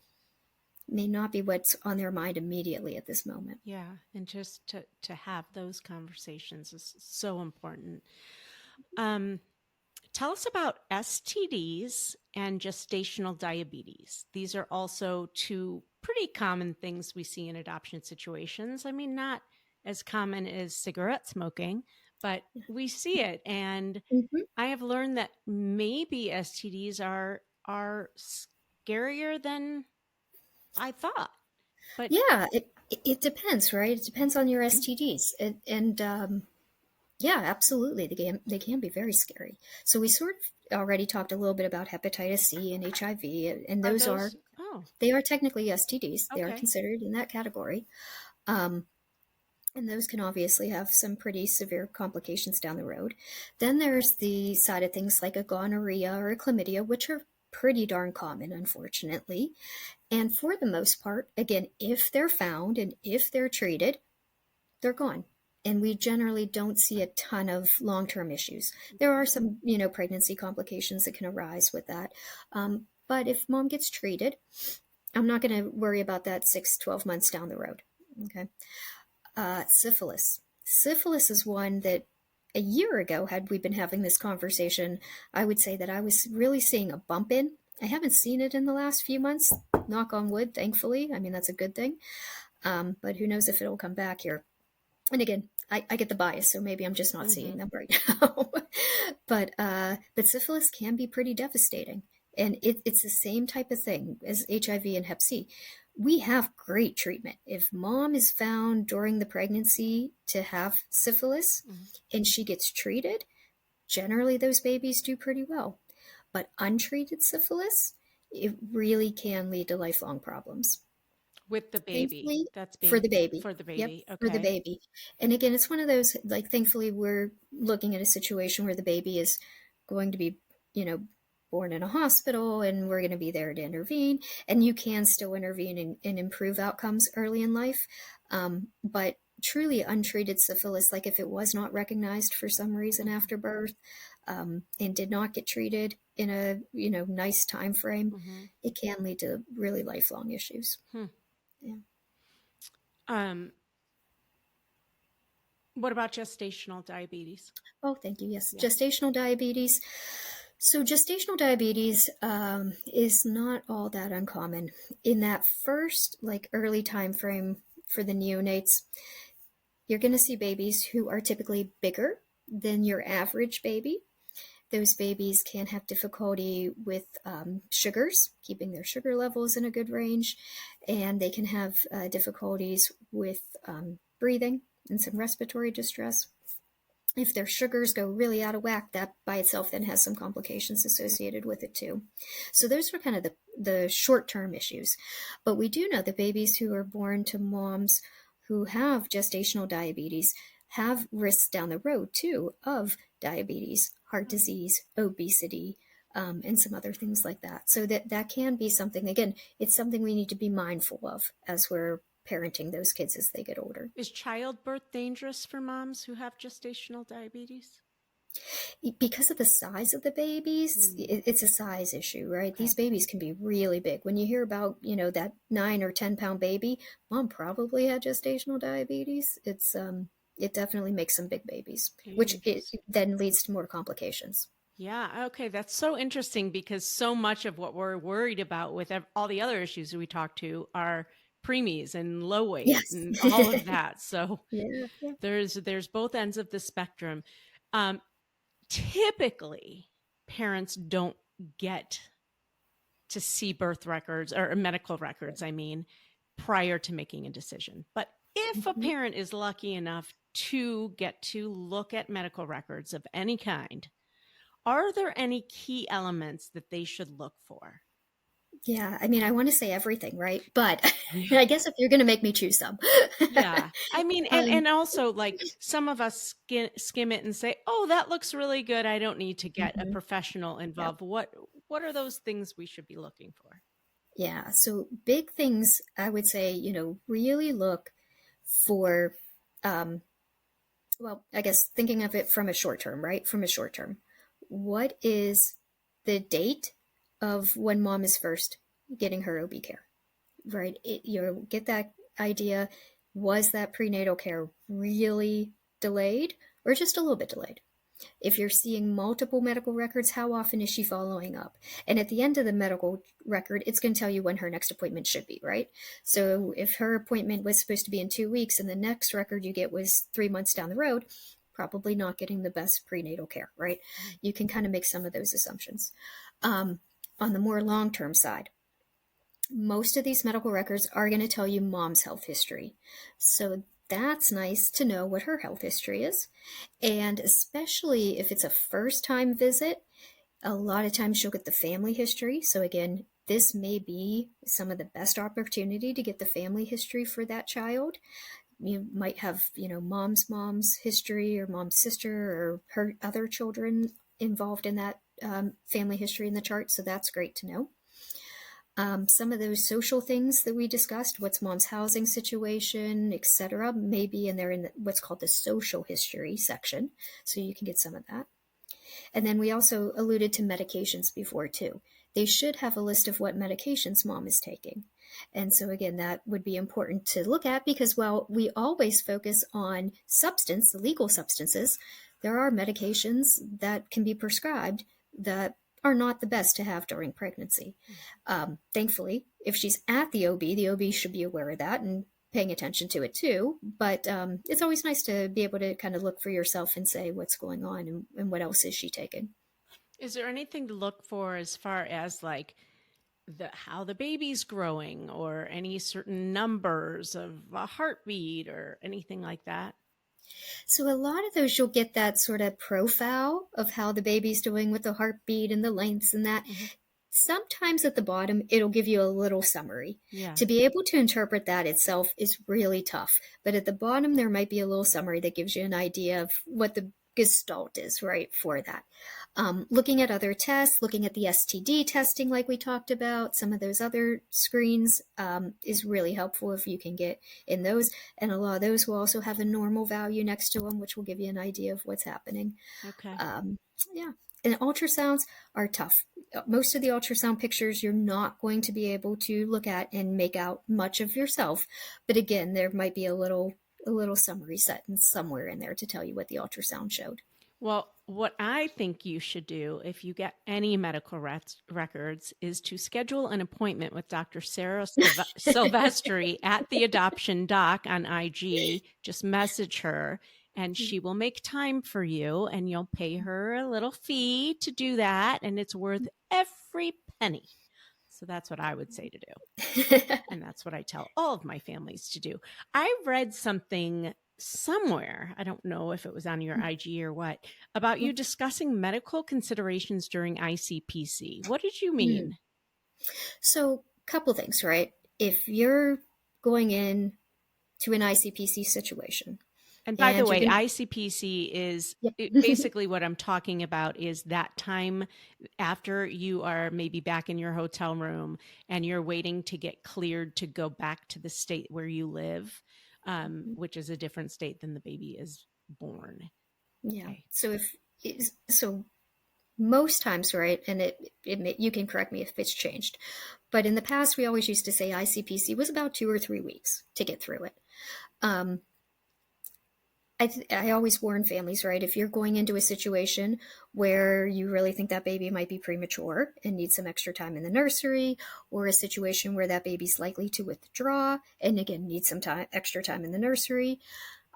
may not be what's on their mind immediately at this moment. Yeah. And just to have those conversations is so important. Um, Tell us about STDs and gestational diabetes. These are also two pretty common things we see in adoption situations. I mean, not as common as cigarette smoking, but we see it. And Mm-hmm. I have learned that maybe STDs are scarier than I thought. But Yeah, it depends, right? It depends on your STDs, and yeah, absolutely, they can be very scary. So we sort of already talked a little bit about hepatitis C and HIV, and are those are those, oh, they are technically STDs. They are okay. considered in that category, um, and those can obviously have some pretty severe complications down the road. Then there's the side of things like a gonorrhea or a chlamydia, which are pretty darn common, unfortunately. And for the most part, again, if they're found and if they're treated, they're gone. And we generally don't see a ton of long-term issues. There are some, pregnancy complications that can arise with that. But if mom gets treated, I'm not going to worry about that 6, 12 months down the road. Okay. Syphilis. Syphilis is one that a year ago, had we been having this conversation, I would say that I was really seeing a bump in. I haven't seen it in the last few months, knock on wood, thankfully. I mean, that's a good thing. But who knows if it'll come back here. And again, I get the bias, so maybe I'm just not seeing them right now. But syphilis can be pretty devastating. And it's the same type of thing as HIV and Hep C. We have great treatment. If mom is found during the pregnancy to have syphilis and she gets treated, generally those babies do pretty well. But untreated syphilis, it really can lead to lifelong problems. With the baby. That's being for the baby. For the baby. Yep, okay. For the baby. And again, it's one of those, like, thankfully we're looking at a situation where the baby is going to be, born in a hospital, and we're going to be there to intervene. And you can still intervene and improve outcomes early in life. But truly untreated syphilis, like if it was not recognized for some reason after birth, and did not get treated in a nice time frame, it can lead to really lifelong issues. Yeah. What about gestational diabetes? Oh, thank you. Yes, yeah. Gestational diabetes. So gestational diabetes is not all that uncommon. In that first, early time frame for the neonates, you're going to see babies who are typically bigger than your average baby. Those babies can have difficulty with sugars, keeping their sugar levels in a good range, and they can have difficulties with breathing and some respiratory distress. If their sugars go really out of whack, that by itself then has some complications associated with it too. So those are kind of the short-term issues. But we do know that babies who are born to moms who have gestational diabetes have risks down the road too of diabetes, heart disease, obesity, and some other things like that. So that can be something, again, it's something we need to be mindful of as we're parenting those kids as they get older. Is childbirth dangerous for moms who have gestational diabetes? Because of the size of the babies, it's a size issue, right? Okay. These babies can be really big. When you hear about, that 9 or 10 pound baby, mom probably had gestational diabetes. It definitely makes some big babies, which then leads to more complications. Yeah. Okay. That's so interesting because so much of what we're worried about with all the other issues we talk to are preemies and low weight and all of that. So there's both ends of the spectrum. Typically, parents don't get to see birth records or medical records, prior to making a decision. But if a parent is lucky enough to get to look at medical records of any kind, are there any key elements that they should look for? Yeah, I want to say everything, right? But I guess if you're going to make me choose some. Yeah. And also some of us skim it and say, oh, that looks really good. I don't need to get a professional involved. Yep. What are those things we should be looking for? Yeah. So big things, I would say, really look for, I guess thinking of it from a short term, right? From a short term, what is the date of when mom is first getting her OB care, right? You get that idea. Was that prenatal care really delayed or just a little bit delayed? If you're seeing multiple medical records, how often is she following up? And at the end of the medical record, it's going to tell you when her next appointment should be, right? So if her appointment was supposed to be in 2 weeks and the next record you get was 3 months down the road, probably not getting the best prenatal care, right? You can kind of make some of those assumptions. On the more long-term side, most of these medical records are going to tell you mom's health history. So that's nice to know what her health history is. And especially if it's a first-time visit, a lot of times you'll get the family history. So again, this may be some of the best opportunity to get the family history for that child. You might have, mom's history or mom's sister or her other children involved in that family history in the chart. So that's great to know. Some of those social things that we discussed, what's mom's housing situation, etc., may be in there in what's called the social history section. So you can get some of that. And then we also alluded to medications before too. they should have a list of what medications mom is taking. And so again, that would be important to look at, because while we always focus on substance, the legal substances, there are medications that can be prescribed that are not the best to have during pregnancy. Thankfully, if she's at the OB should be aware of that and paying attention to it too. But it's always nice to be able to kind of look for yourself and say what's going on and what else is she taking. Is there anything to look for as far as like how the baby's growing, or any certain numbers of a heartbeat or anything like that? So a lot of those, you'll get that sort of profile of how the baby's doing with the heartbeat and the lengths and that. Mm-hmm. Sometimes at the bottom, it'll give you a little summary. Yeah. To be able to interpret that itself is really tough. But at the bottom, there might be a little summary that gives you an idea of what the gestalt is, right, for that. Looking at other tests, looking at the STD testing like we talked about, some of those other screens is really helpful if you can get in those. And a lot of those will also have a normal value next to them, which will give you an idea of what's happening. Okay. Yeah. And ultrasounds are tough. Most of the ultrasound pictures you're not going to be able to look at and make out much of yourself. But again, there might be a little summary sentence somewhere in there to tell you what the ultrasound showed. Well, what I think you should do if you get any medical records is to schedule an appointment with Dr. Sara Silvestri at the Adoption Doc on IG. Just message her and she will make time for you, and you'll pay her a little fee to do that. And it's worth every penny. So that's what I would say to do. And that's what I tell all of my families to do. I read something somewhere, I don't know if it was on your IG or what, about you discussing medical considerations during ICPC. What did you mean? So, a couple things, right? If you're going in to an ICPC situation. And by the way, ICPC is basically what I'm talking about is that time after you are maybe back in your hotel room and you're waiting to get cleared to go back to the state where you live, which is a different state than the baby is born. Yeah. Okay. So most times, right, and you can correct me if it's changed, but in the past we always used to say ICPC was about 2 or 3 weeks to get through it. I always warn families, right, if you're going into a situation where you really think that baby might be premature and needs some extra time in the nursery, or a situation where that baby's likely to withdraw and again needs some extra time in the nursery,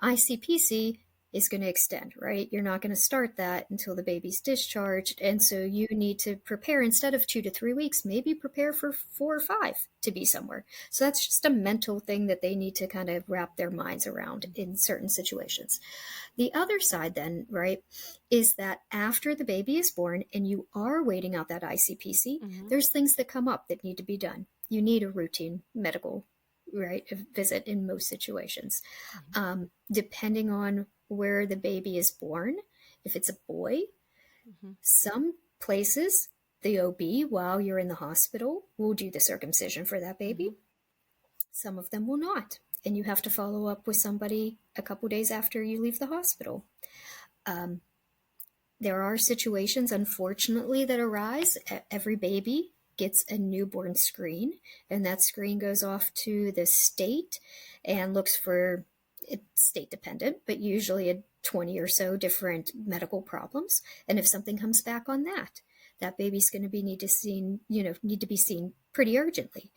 ICPC is going to extend, right? You're not going to start that until the baby's discharged. And so you need to prepare, instead of 2 to 3 weeks, maybe prepare for 4 or 5 to be somewhere. So that's just a mental thing that they need to kind of wrap their minds around in certain situations. The other side then, right, is that after the baby is born and you are waiting out that ICPC, there's things that come up that need to be done. You need a routine medical, right, visit in most situations. Depending on where the baby is born, if it's a boy, some places the OB, while you're in the hospital, will do the circumcision for that baby. Some of them will not, and you have to follow up with somebody a couple days after you leave the hospital. There are situations, unfortunately, that arise. Every baby gets a newborn screen, and that screen goes off to the state and looks for, it's state dependent, but usually 20 or so different medical problems. And if something comes back on that baby's going to need to be seen pretty urgently.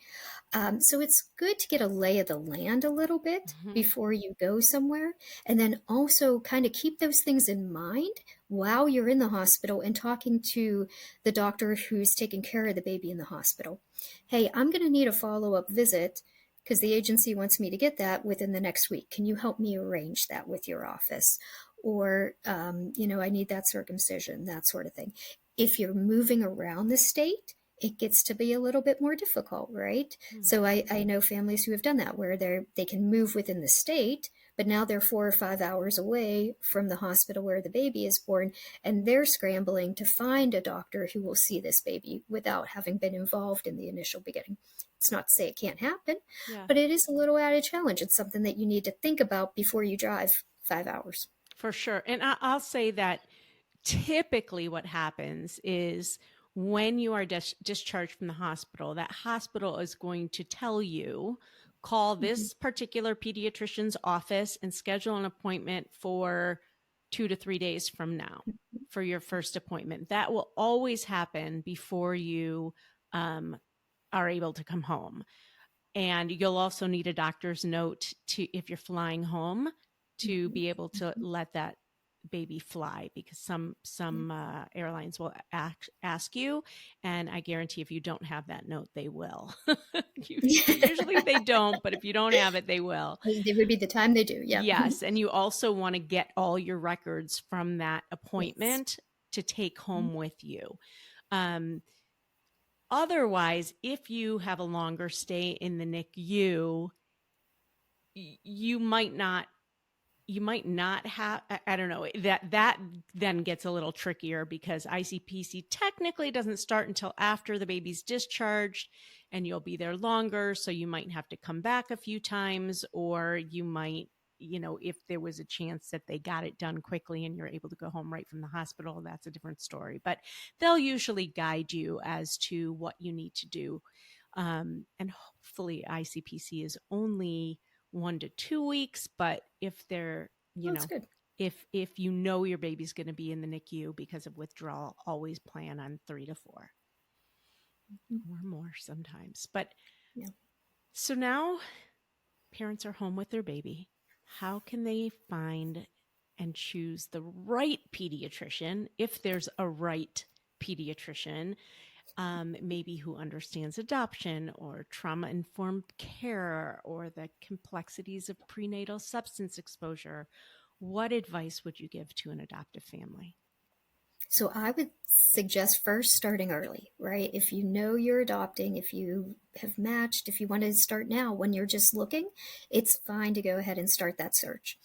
So it's good to get a lay of the land a little bit before you go somewhere, and then also kind of keep those things in mind while you're in the hospital and talking to the doctor who's taking care of the baby in the hospital. Hey, I'm going to need a follow-up visit because the agency wants me to get that within the next week. Can you help me arrange that with your office? Or, I need that circumcision, that sort of thing. If you're moving around the state, it gets to be a little bit more difficult, right? So I know families who have done that, where they can move within the state, but now they're 4 or 5 hours away from the hospital where the baby is born, and they're scrambling to find a doctor who will see this baby without having been involved in the initial beginning. It's not to say it can't happen, but it is a little added challenge. It's something that you need to think about before you drive 5 hours. For sure. And I'll say that typically what happens is when you are discharged from the hospital, that hospital is going to tell you, call this particular pediatrician's office and schedule an appointment for 2 to 3 days from now for your first appointment. That will always happen before you are able to come home. And you'll also need a doctor's note to, if you're flying home, to be able to let that baby fly, because some airlines will ask you, and I guarantee if you don't have that note, they will. Usually they don't, but if you don't have it, they will. It would be the time they do. Yeah. Yes, and you also want to get all your records from that appointment to take home with you. Otherwise, if you have a longer stay in the NICU, you might not have, I don't know, that then gets a little trickier, because ICPC technically doesn't start until after the baby's discharged, and you'll be there longer. So you might have to come back a few times, or you might, if there was a chance that they got it done quickly and you're able to go home right from the hospital, that's a different story. But they'll usually guide you as to what you need to do. And hopefully ICPC is only 1 to 2 weeks, but if they're, good. if you know your baby's going to be in the NICU because of withdrawal, always plan on 3 to 4 or more sometimes. But so now parents are home with their baby. How can they find and choose the right pediatrician, if there's a right pediatrician? Maybe who understands adoption or trauma-informed care or the complexities of prenatal substance exposure. What advice would you give to an adoptive family? So I would suggest first starting early, right? If you know you're adopting, if you have matched, if you want to start now when you're just looking, it's fine to go ahead and start that search.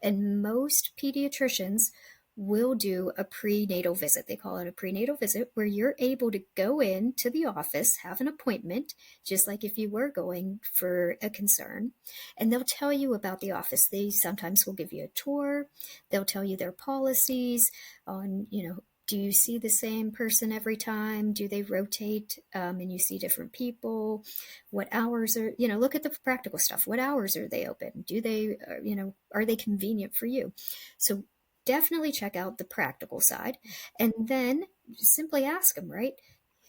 And most pediatricians will do a prenatal visit. They call it a prenatal visit, where you're able to go into the office, have an appointment, just like if you were going for a concern, and they'll tell you about the office. They sometimes will give you a tour. They'll tell you their policies on, do you see the same person every time? Do they rotate and you see different people? What hours are, look at the practical stuff. What hours are they open? Do they, are they convenient for you? So definitely check out the practical side, and then simply ask them, right?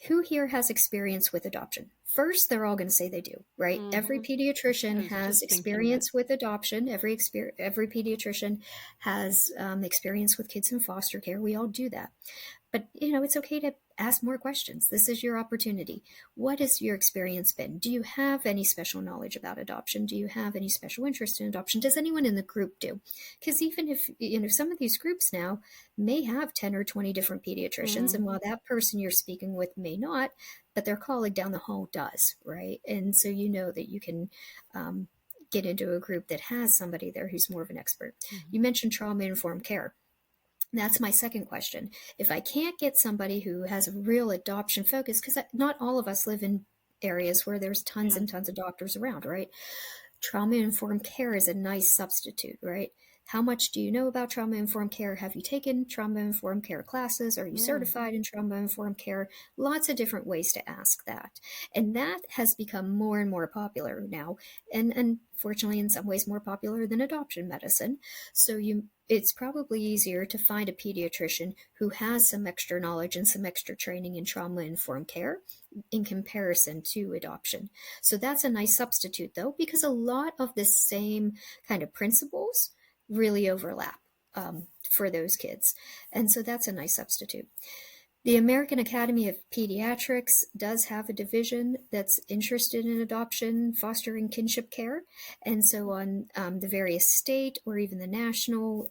Who here has experience with adoption? First, they're all going to say they do, right? Every pediatrician has experience with adoption. Every pediatrician has experience with kids in foster care. We all do that. But, it's okay to ask more questions. This is your opportunity. What has your experience been? Do you have any special knowledge about adoption? Do you have any special interest in adoption? Does anyone in the group do? Because even if, some of these groups now may have 10 or 20 different pediatricians, and while that person you're speaking with may not, but their colleague down the hall does, right? And so that you can get into a group that has somebody there who's more of an expert. You mentioned trauma-informed care. That's my second question. If I can't get somebody who has a real adoption focus, because not all of us live in areas where there's tons and tons of doctors around, right? Trauma-informed care is a nice substitute, right? How much do you know about trauma-informed care? Have you taken trauma-informed care classes? Are you certified in trauma-informed care? Lots of different ways to ask that. And that has become more and more popular now. And fortunately, in some ways, more popular than adoption medicine. So it's probably easier to find a pediatrician who has some extra knowledge and some extra training in trauma-informed care in comparison to adoption. So that's a nice substitute, though, because a lot of the same kind of principles really overlap for those kids. And so that's a nice substitute. The American Academy of Pediatrics does have a division that's interested in adoption, fostering kinship care. And so on the various state or even the national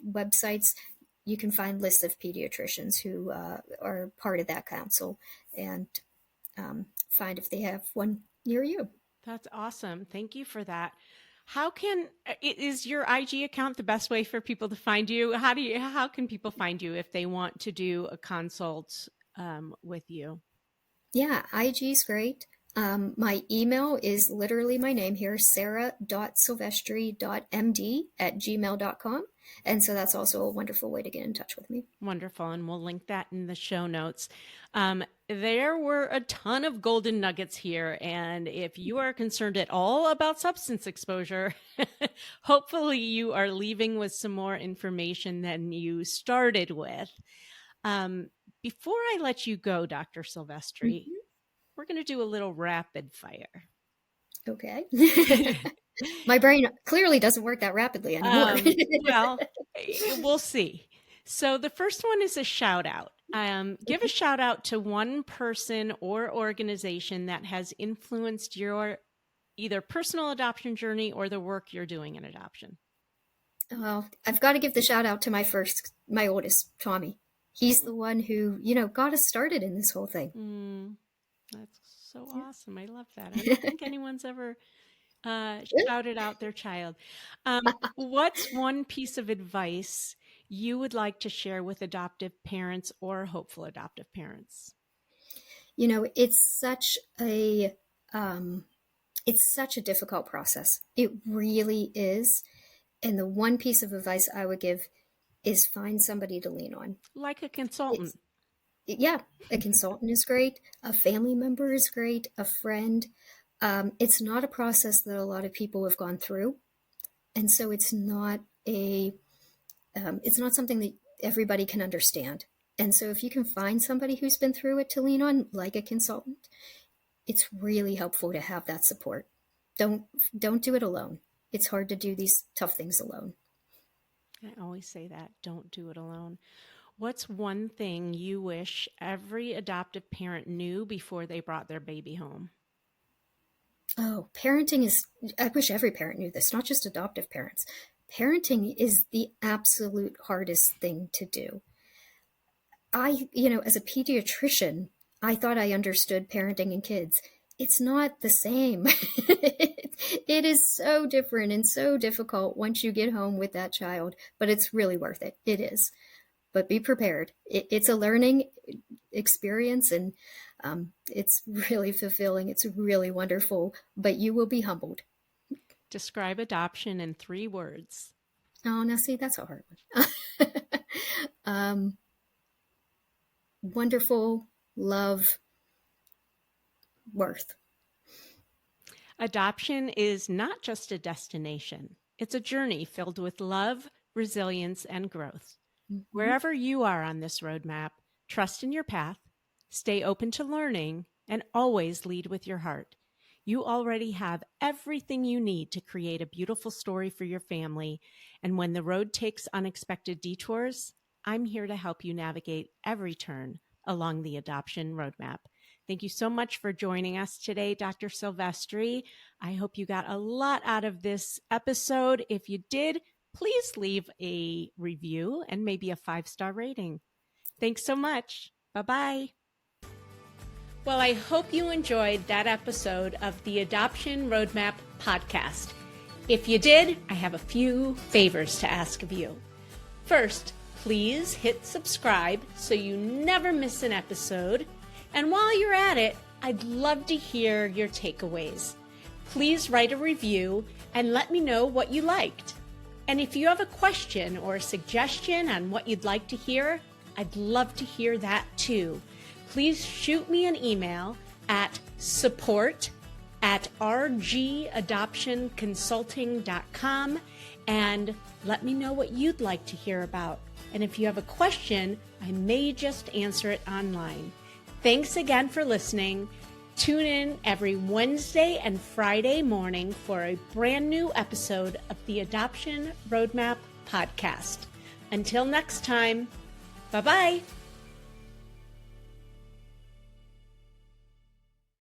websites, you can find lists of pediatricians who are part of that council and find if they have one near you. That's awesome. Thank you for that. Is your IG account the best way for people to find you? How can people find you if they want to do a consult with you? Yeah, IG is great. My email is literally my name here, sara.silvestri.md@gmail.com. And so that's also a wonderful way to get in touch with me. Wonderful. And we'll link that in the show notes. There were a ton of golden nuggets here. And if you are concerned at all about substance exposure, hopefully you are leaving with some more information than you started with. Before I let you go, Dr. Silvestri, we're going to do a little rapid fire. Okay. My brain clearly doesn't work that rapidly anymore. Well, we'll see. So the first one is a shout out. Give a shout out to one person or organization that has influenced your either personal adoption journey or the work you're doing in adoption. Well, I've got to give the shout out to my oldest, Tommy. He's the one who, got us started in this whole thing. That's so awesome. I love that. I don't think anyone's ever shouted out their child. What's one piece of advice you would like to share with adoptive parents or hopeful adoptive parents? It's such a difficult process. It really is. And the one piece of advice I would give is find somebody to lean on. Like a consultant. A consultant is great. A family member is great. A friend. It's not a process that a lot of people have gone through. And so it's not something that everybody can understand. And so if you can find somebody who's been through it to lean on, like a consultant, it's really helpful to have that support. Don't do it alone. It's hard to do these tough things alone. I always say that. Don't do it alone. What's one thing you wish every adoptive parent knew before they brought their baby home? Oh, I wish every parent knew this, not just adoptive parents. Parenting is the absolute hardest thing to do. As a pediatrician, I thought I understood parenting and kids. It's not the same. It is so different and so difficult once you get home with that child, but it's really worth it. It is. But be prepared. It's a learning experience, and it's really fulfilling. It's really wonderful, but you will be humbled. Describe adoption in 3 words. Oh, now see, that's a hard one. Wonderful, love, worth. Adoption is not just a destination. It's a journey filled with love, resilience, and growth. Wherever you are on this roadmap, trust in your path, stay open to learning, and always lead with your heart. You already have everything you need to create a beautiful story for your family. And when the road takes unexpected detours, I'm here to help you navigate every turn along the adoption roadmap. Thank you so much for joining us today, Dr. Silvestri. I hope you got a lot out of this episode. If you did, please leave a review and maybe a 5-star rating. Thanks so much. Bye-bye. Well, I hope you enjoyed that episode of the Adoption Roadmap podcast. If you did, I have a few favors to ask of you. First, please hit subscribe so you never miss an episode. And while you're at it, I'd love to hear your takeaways. Please write a review and let me know what you liked. And if you have a question or a suggestion on what you'd like to hear, I'd love to hear that too. Please shoot me an email at support@rgadoptionconsulting.com and let me know what you'd like to hear about. And if you have a question, I may just answer it online. Thanks again for listening. Tune in every Wednesday and Friday morning for a brand new episode of the Adoption Roadmap podcast. Until next time, bye-bye.